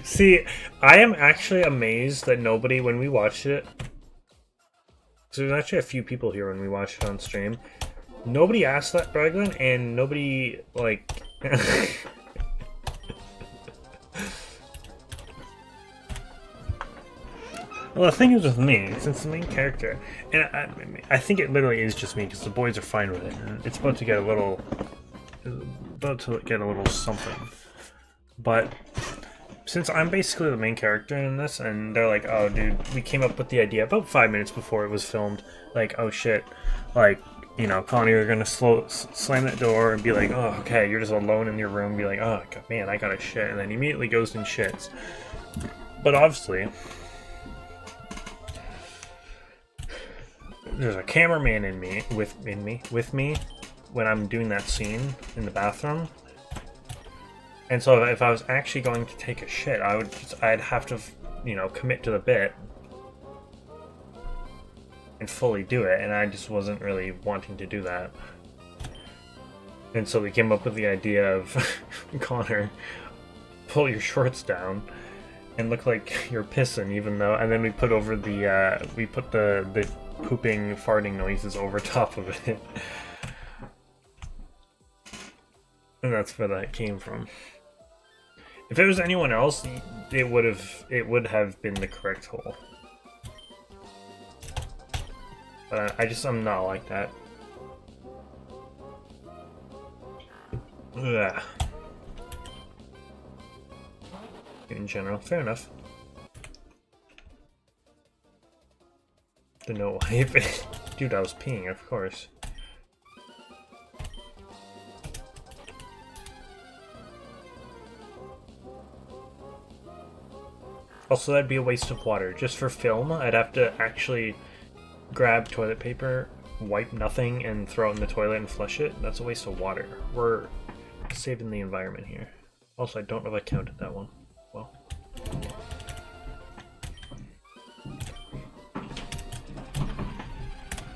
See, I am actually amazed that nobody, when we watched it, So there's actually a few people here when we watched it on stream. Nobody asked that, Bragland, and nobody, like... Well, the thing is with me, since the main character, and I think it literally is just me, because the boys are fine with it, and it's about to get a little something. But since I'm basically the main character in this, and they're like, oh dude, we came up with the idea about 5 minutes before it was filmed, like, oh shit, like, you know, Connie, you're gonna slam that door and be like, oh, okay, you're just alone in your room, be like, oh, man, I gotta shit, and then immediately goes and shits. But obviously, there's a cameraman with me when I'm doing that scene in the bathroom. And so if I was actually going to take a shit, I'd have to, you know, commit to the bit and fully do it, and I just wasn't really wanting to do that. And so we came up with the idea of Connor, pull your shorts down and look like you're pissing, even though, and then we put over the the pooping, farting noises over top of it. And that's where that came from. If it was anyone else, it would have been the correct hole. But I'm not like that. Ugh. In general, fair enough. The no wipe. Dude, I was peeing, of course. Also, that'd be a waste of water. Just for film, I'd have to actually grab toilet paper, wipe nothing, and throw it in the toilet and flush it. That's a waste of water. We're saving the environment here. Also, I don't know if I counted that one. Well.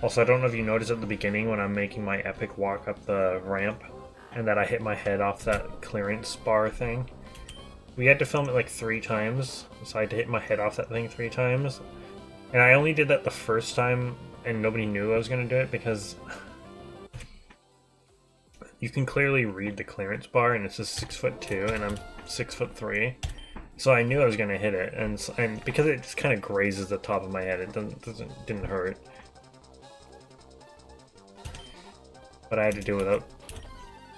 Also, I don't know if you noticed at the beginning when I'm making my epic walk up the ramp and that I hit my head off that clearance bar thing. We had to film it like 3 times, so I had to hit my head off that thing 3 times. And I only did that the first time and nobody knew I was going to do it because you can clearly read the clearance bar and it says 6'2" and I'm 6'3". So I knew I was going to hit it, and because it just kind of grazes the top of my head, it didn't hurt. But I had to do it without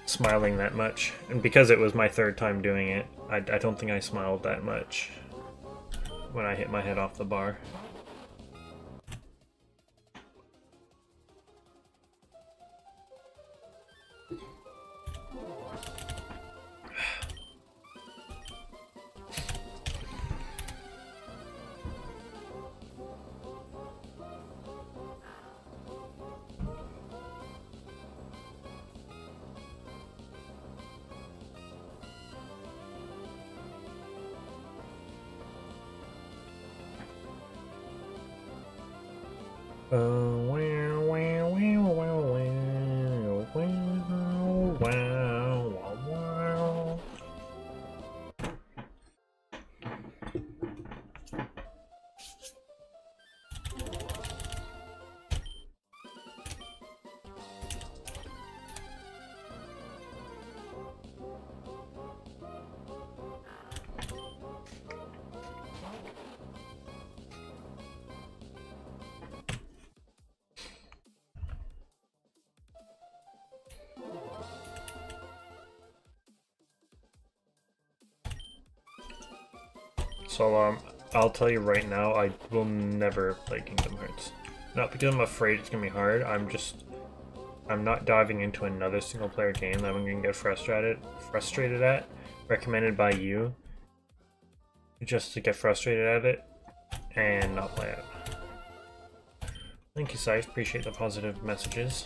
smiling that much, and because it was my 3rd time doing it, I don't think I smiled that much when I hit my head off the bar. So, I'll tell you right now, I will never play Kingdom Hearts. Not because I'm afraid it's gonna be hard, I'm not diving into another single player game that I'm gonna get frustrated at, recommended by you, just to get frustrated at it, and not play it. Thank you, Scythe, appreciate the positive messages.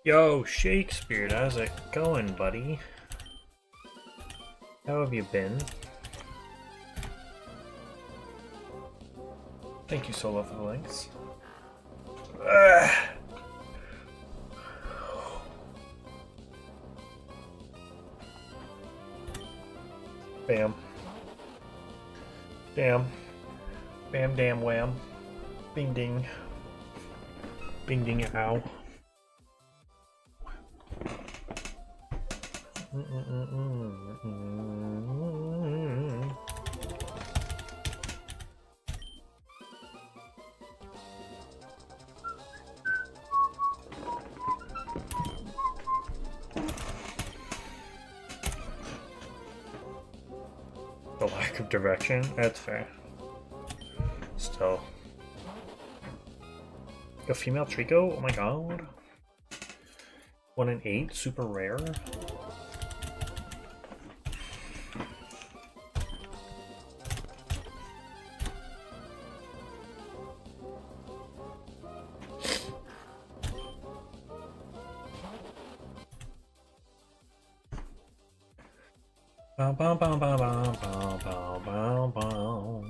Yo, Shakespeare, how's it going, buddy? How have you been? Thank you, Solo, for the links. Bam. Damn. Bam, damn, wham. Bing, ding. Bing, ding, ow. The lack of direction? That's fair. Still. A female Treecko? Oh my god. 1 in 8? Super rare? Bow, bow, bow, bow, bow, bow, bow, bow.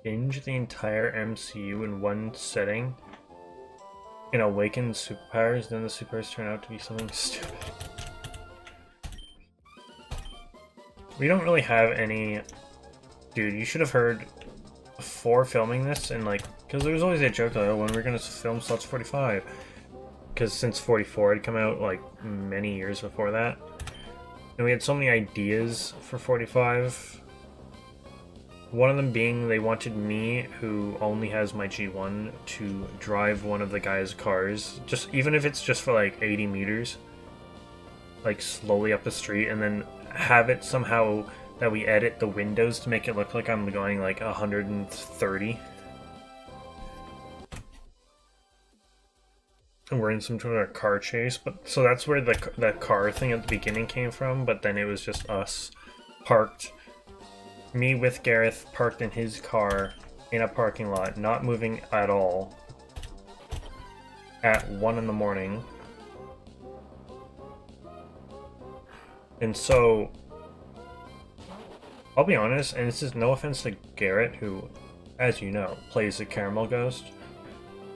Binge the entire MCU in one setting and awaken the superpowers, then the superpowers turn out to be something stupid. We don't really have any... Dude, you should have heard before filming this, and like, because there was always a joke like, oh, when we're gonna film Slots 45, because since 44 had come out like many years before that, and we had so many ideas for 45. One of them being they wanted me, who only has my G1, to drive one of the guys' cars, just even if it's just for like 80 meters, like slowly up the street, and then have it somehow that we edit the windows to make it look like I'm going like 130. And we're in some sort of car chase, but so that's where the car thing at the beginning came from, but then it was just us parked. Me with Gareth parked in his car in a parking lot, not moving at all, at 1 in the morning. And so, I'll be honest, and this is no offense to Garrett, who, as you know, plays the Caramel Ghost.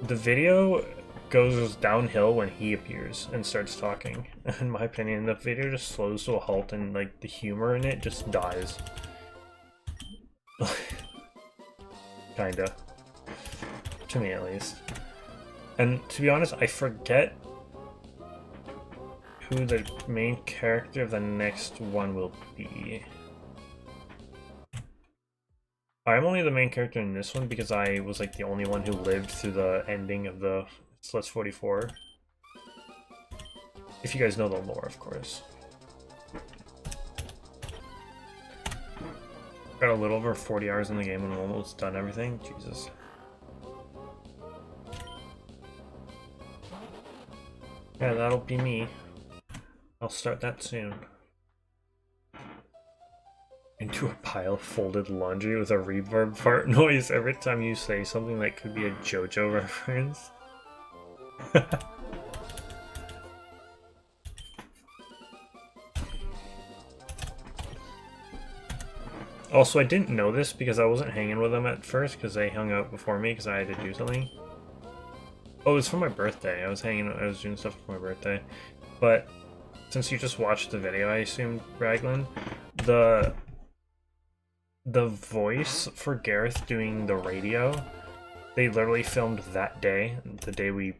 The video goes downhill when he appears and starts talking. In my opinion, the video just slows to a halt and like the humor in it just dies. Kinda. To me, at least. And to be honest, I forget who the main character of the next one will be. I'm only the main character in this one because I was like the only one who lived through the ending of the Sluts 44. If you guys know the lore, of course. Got a little over 40 hours in the game and I'm almost done everything. Jesus. Yeah, that'll be me. I'll start that soon. Into a pile of folded laundry with a reverb fart noise every time you say something that could be a JoJo reference. Also, I didn't know this because I wasn't hanging with them at first because they hung out before me because I had to do something. Oh, it was for my birthday. I was doing stuff for my birthday. But since you just watched the video, I assumed, Raglan, the voice for Gareth doing the radio, they literally filmed that day, the day we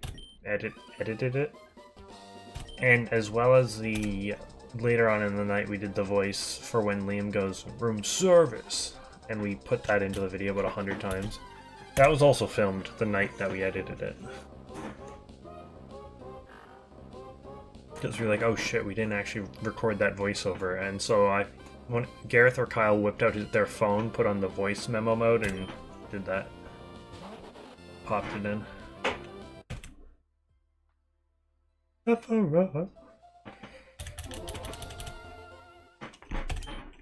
edited it. And as well as the later on in the night, we did the voice for when Liam goes, room service, and we put that into the video about 100 times. That was also filmed the night that we edited it. Because we were like, oh shit, we didn't actually record that voiceover, and so when Gareth or Kyle whipped out their phone, put on the voice memo mode, and did that. Popped it in. Sephiroth.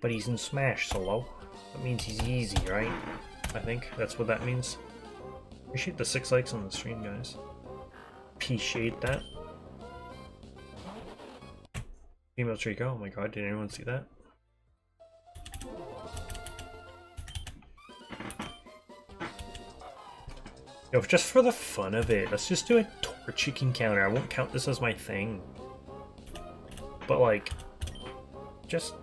But he's in Smash solo. That means he's easy, right? I think that's what that means. Appreciate the 6 likes on the stream, guys. Appreciate that. Female Treecko, oh my god, did anyone see that? Yo, just for the fun of it, let's just do a torch encounter. I won't count this as my thing. But like, just...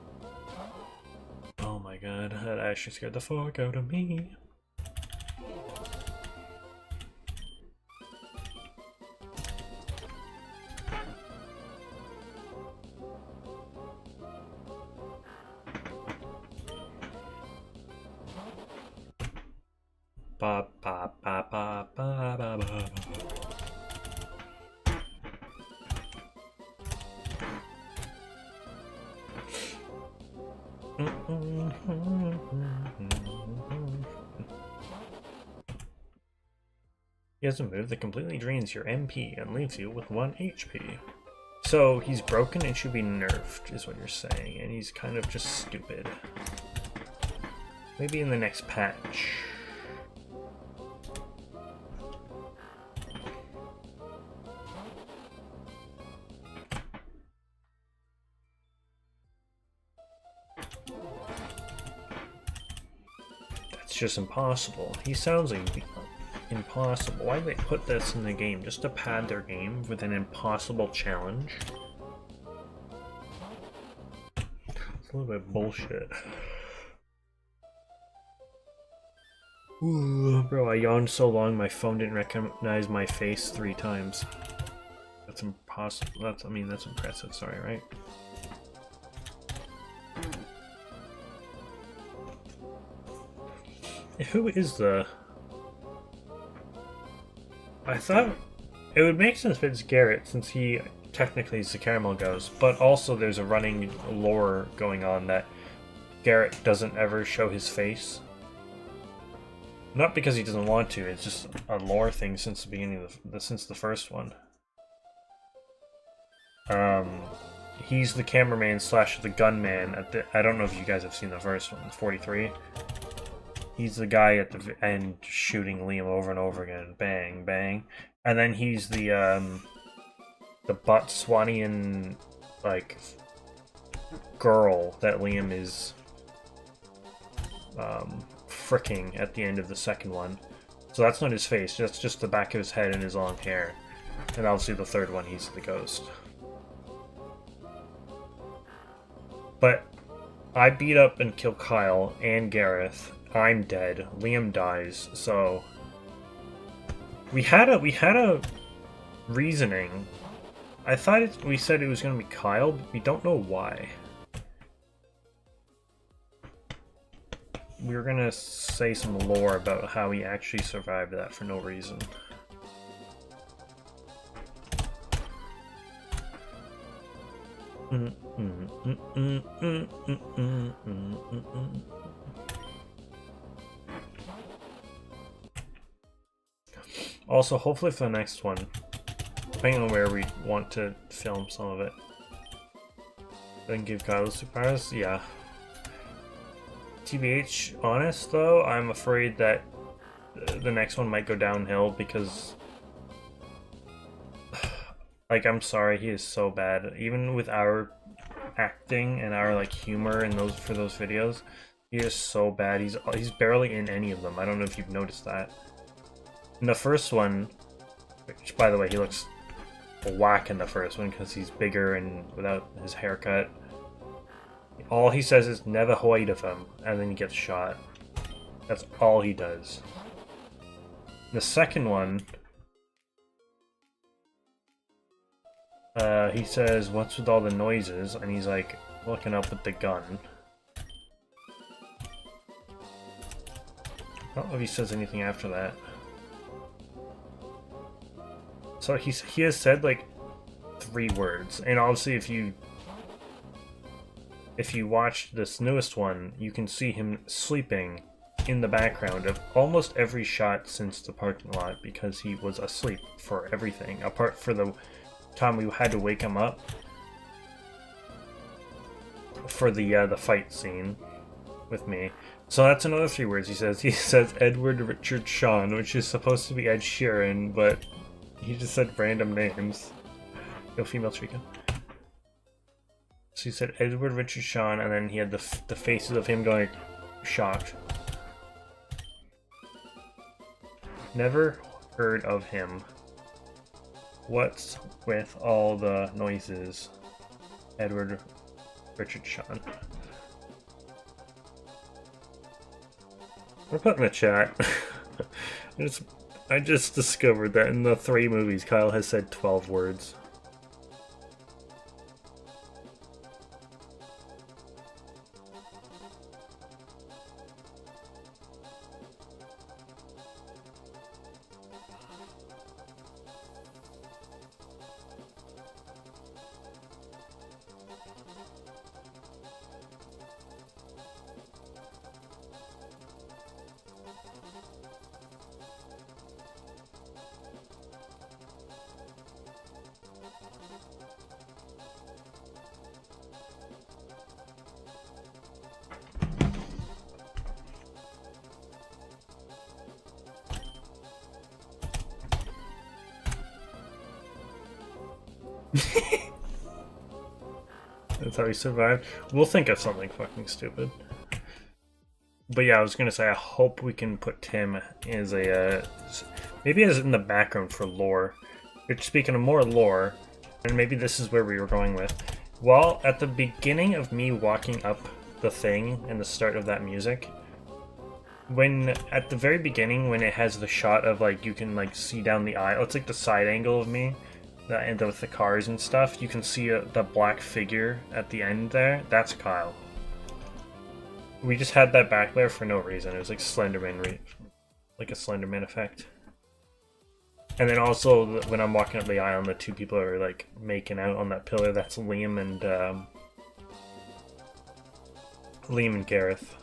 Oh my god, that actually scared the fuck out of me. Ba ba ba ba ba ba ba. He has a move that completely drains your MP and leaves you with 1 HP. So he's broken and should be nerfed, is what you're saying, and he's kind of just stupid. Maybe in the next patch. That's just impossible. He sounds like impossible. Why did they put this in the game? Just to pad their game with an impossible challenge? It's a little bit bullshit. Ooh, bro, I yawned so long my phone didn't recognize my face 3 times. That's impossible. That's impressive, sorry, right? Who is the... I thought it would make sense if it's Garrett, since he technically is the Caramel Ghost, but also there's a running lore going on that Garrett doesn't ever show his face. Not because he doesn't want to, it's just a lore thing since the beginning of since the first one. He's the cameraman / the gunman at the... I don't know if you guys have seen the first one, 43. He's the guy at the end shooting Liam over and over again. Bang, bang. And then he's the Botswanian, like, girl that Liam is fricking at the end of the second one. So that's not his face, that's just the back of his head and his long hair. And obviously the third one, he's the ghost. But I beat up and kill Kyle and Gareth. I'm dead. Liam dies. So we had a reasoning. I thought we said it was going to be Kyle, but we don't know why. We were going to say some lore about how he actually survived that for no reason. Also, hopefully for the next one, depending on where we want to film some of it, then give Kyle the superpowers, yeah. TBH, honest though, I'm afraid that the next one might go downhill because, like, I'm sorry, he is so bad. Even with our acting and our like humor in those videos, he is so bad. He's barely in any of them. I don't know if you've noticed that. In the first one, which by the way, he looks whack in the first one because he's bigger and without his haircut. All he says is never heard of him, and then he gets shot. That's all he does. The second one, he says, "What's with all the noises?" And he's like looking up with the gun. I don't know if he says anything after that. So he has said like 3 words, and obviously if you watch this newest one, you can see him sleeping in the background of almost every shot since the parking lot because he was asleep for everything, apart for the time we had to wake him up for the fight scene with me. So that's another 3 words he says. He says Edward Richard Sean, which is supposed to be Ed Sheeran, but he just said random names. Yo, female Treecko. So he said Edward Richard Sean, and then he had the faces of him going shocked. Never heard of him. What's with all the noises? Edward Richard Sean. We're putting in the chat. I just discovered that in the 3 movies, Kyle has said 12 words. That's how he survived. We'll think of something fucking stupid. But yeah, I was gonna say, I hope we can put Tim as a maybe as in the background for lore. Which, speaking of more lore, and maybe this is where we were going with. Well, at the beginning of me walking up the thing and the start of that music, when at the very beginning, when it has the shot of like you can like see down the aisle, it's like the side angle of me. And with the cars and stuff, you can see the black figure at the end there. That's Kyle. We just had that back there for no reason. It was like Slenderman, like a Slenderman effect. And then also, when I'm walking up the aisle and the 2 people are like making out on that pillar, that's Liam and Gareth.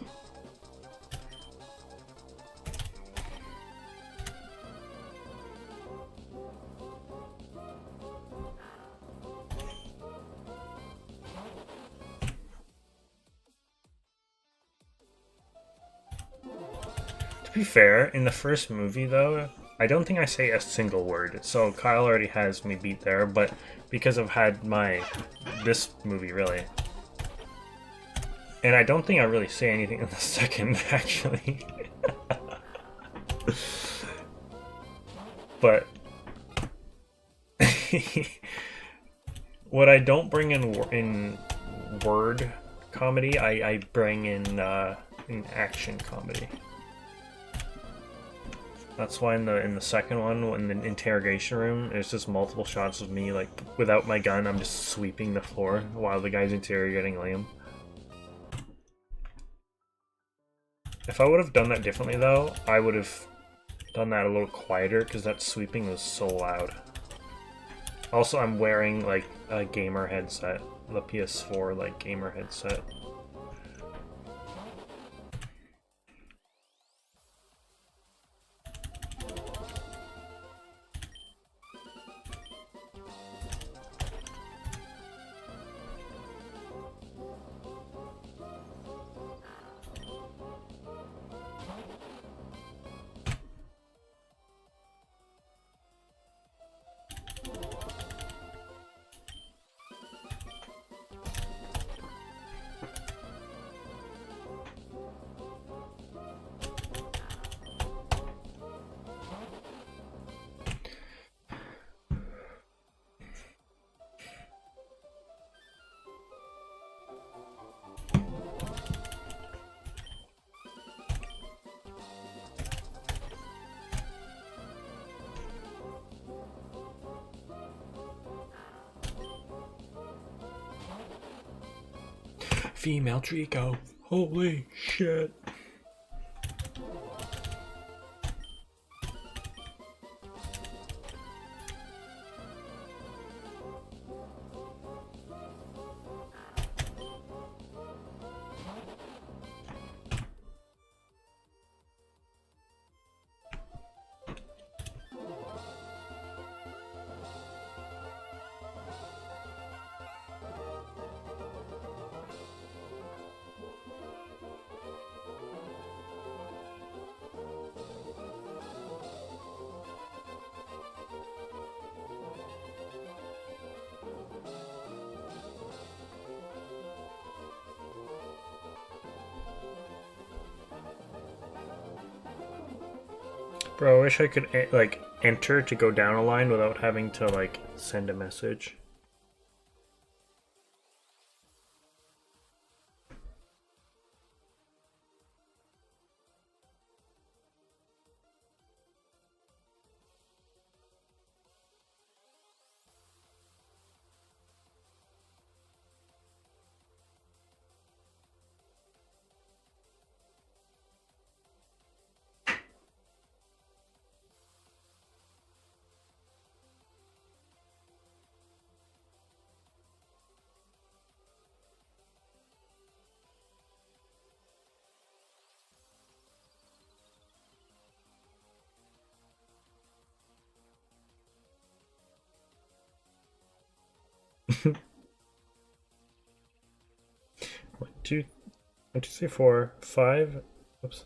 To be fair, in the first movie though, I don't think I say a single word, so Kyle already has me beat there, but because I've had this movie really. And I don't think I really say anything in the second, actually. But what I don't bring in word comedy, I bring in action comedy. That's why in the second one, in the interrogation room, there's just multiple shots of me, like, without my gun, I'm just sweeping the floor while the guy's interrogating Liam. If I would have done that differently, though, I would have done that a little quieter, because that sweeping was so loud. Also, I'm wearing, like, a gamer headset, the PS4, like, gamer headset. Female Treecko. Holy shit. Bro, I wish I could like enter to go down a line without having to like send a message. One, two, 3, 4, 5. Oops.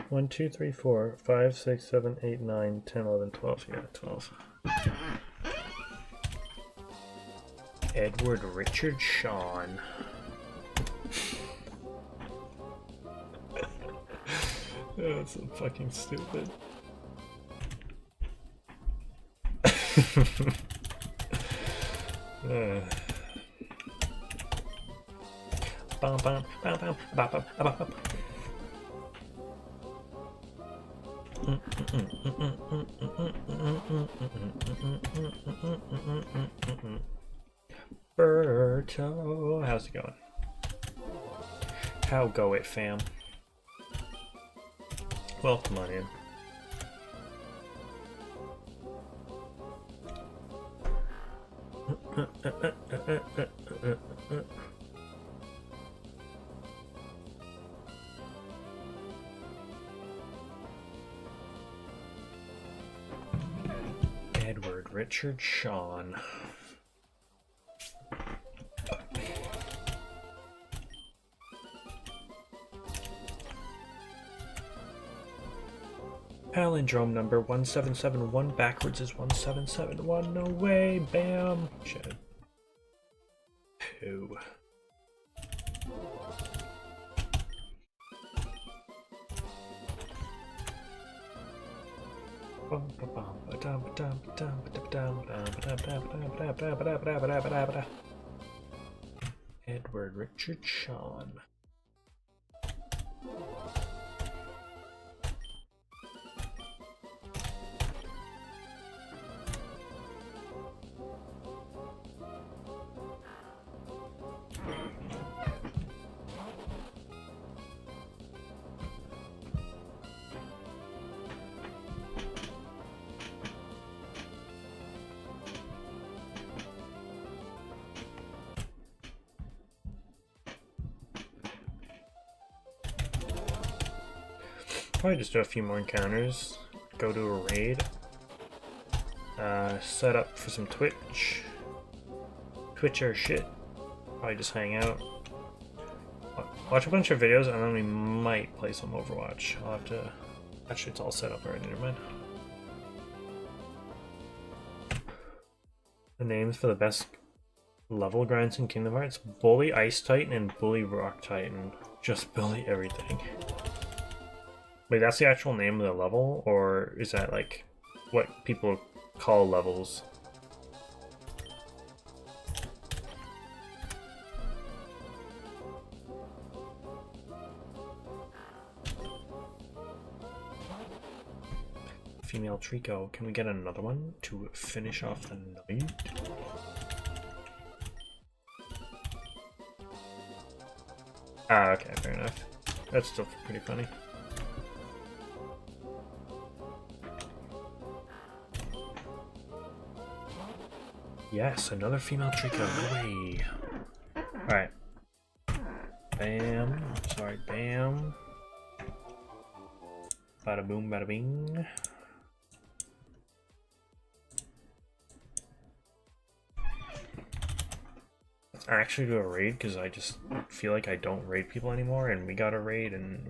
1, 2, 3, 4, 5, 6, 7, 8, 9, 10, 11, 12. Yeah, 12. Edward Richard Sean. That's so fucking stupid. Berto, how's it going? How go it, fam? Welcome on in. Edward Richard Sean. Palindrome number 1771 backwards is 1771. No way, bam. Shit. Poo. Edward Richard Sean. Probably just do a few more encounters, go to a raid, set up for some Twitch or shit, probably just hang out, watch a bunch of videos, and then we might play some Overwatch. I'll have to, actually it's all set up already, never mind. The names for the best level grinds in Kingdom Hearts: Bully Ice Titan and Bully Rock Titan. Just bully everything. Wait, that's the actual name of the level, or is that like what people call levels? Female Treecko. Can we get another one to finish off the night? Ah, okay, fair enough. That's still pretty funny. Yes, another female Treecko. Hooray! Alright. Bam. Sorry, bam. Bada boom, bada bing. Let's actually do a raid because I just feel like I don't raid people anymore, and we gotta raid and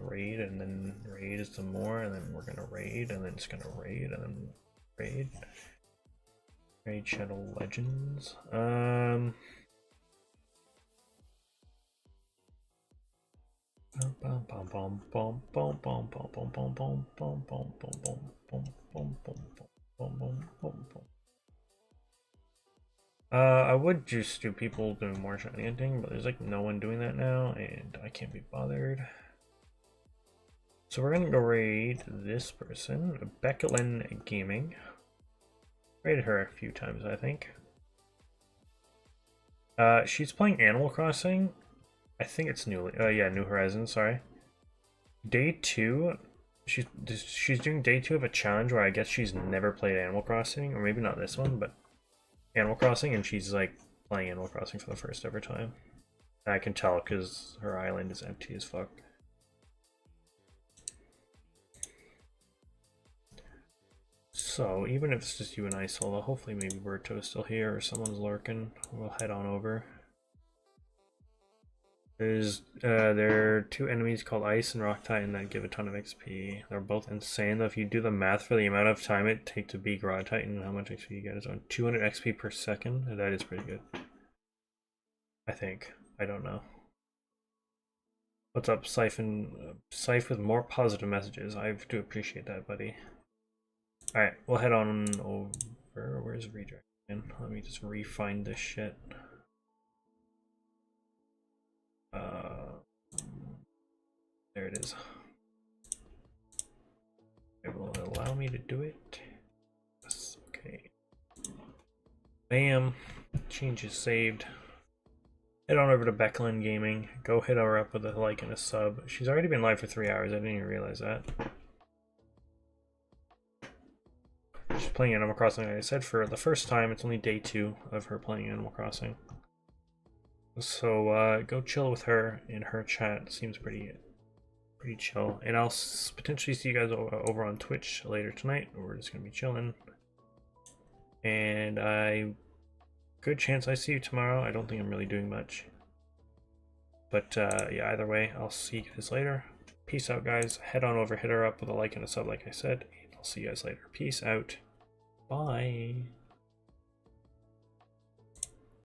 then raid is some more, and then we're gonna raid, and then it's gonna raid, and then raid. Raid Shadow Legends. I would just do people doing more shiny hunting, but there's like no one doing that now, and I can't be bothered. So we're gonna go raid this person, Becklin Gaming. Raided her a few times, I think. She's playing Animal Crossing. I think it's New Horizons, sorry. Day 2, she's doing day 2 of a challenge where I guess she's never played Animal Crossing, or maybe not this one, but Animal Crossing, and she's like playing Animal Crossing for the first ever time. And I can tell because her island is empty as fuck. So even if it's just you and I solo, hopefully maybe Berto is still here or someone's lurking. We'll head on over. There are 2 enemies called Ice and Rock Titan that give a ton of XP. They're both insane though. If you do the math for the amount of time it takes to beat Rock Titan and how much XP you get, is on 200 XP per second. That is pretty good. I think. I don't know. What's up, Siphon? Siph with more positive messages. I do appreciate that, buddy. Alright, we'll head on over. Where's redirect? Let me just re-find this shit. There it is. It will allow me to do it. Yes, okay. Bam. Change is saved. Head on over to Becklin Gaming. Go hit her up with a like and a sub. She's already been live for 3 hours. I didn't even realize that. She's playing Animal Crossing, like I said, for the first time. It's only day 2 of her playing Animal Crossing. So go chill with her in her chat. Seems pretty chill. And I'll potentially see you guys over on Twitch later tonight. We're just gonna be chilling. And good chance I see you tomorrow. I don't think I'm really doing much. But yeah, either way, I'll see you guys later. Peace out, guys. Head on over, hit her up with a like and a sub, like I said. I'll see you guys later. Peace out. Bye.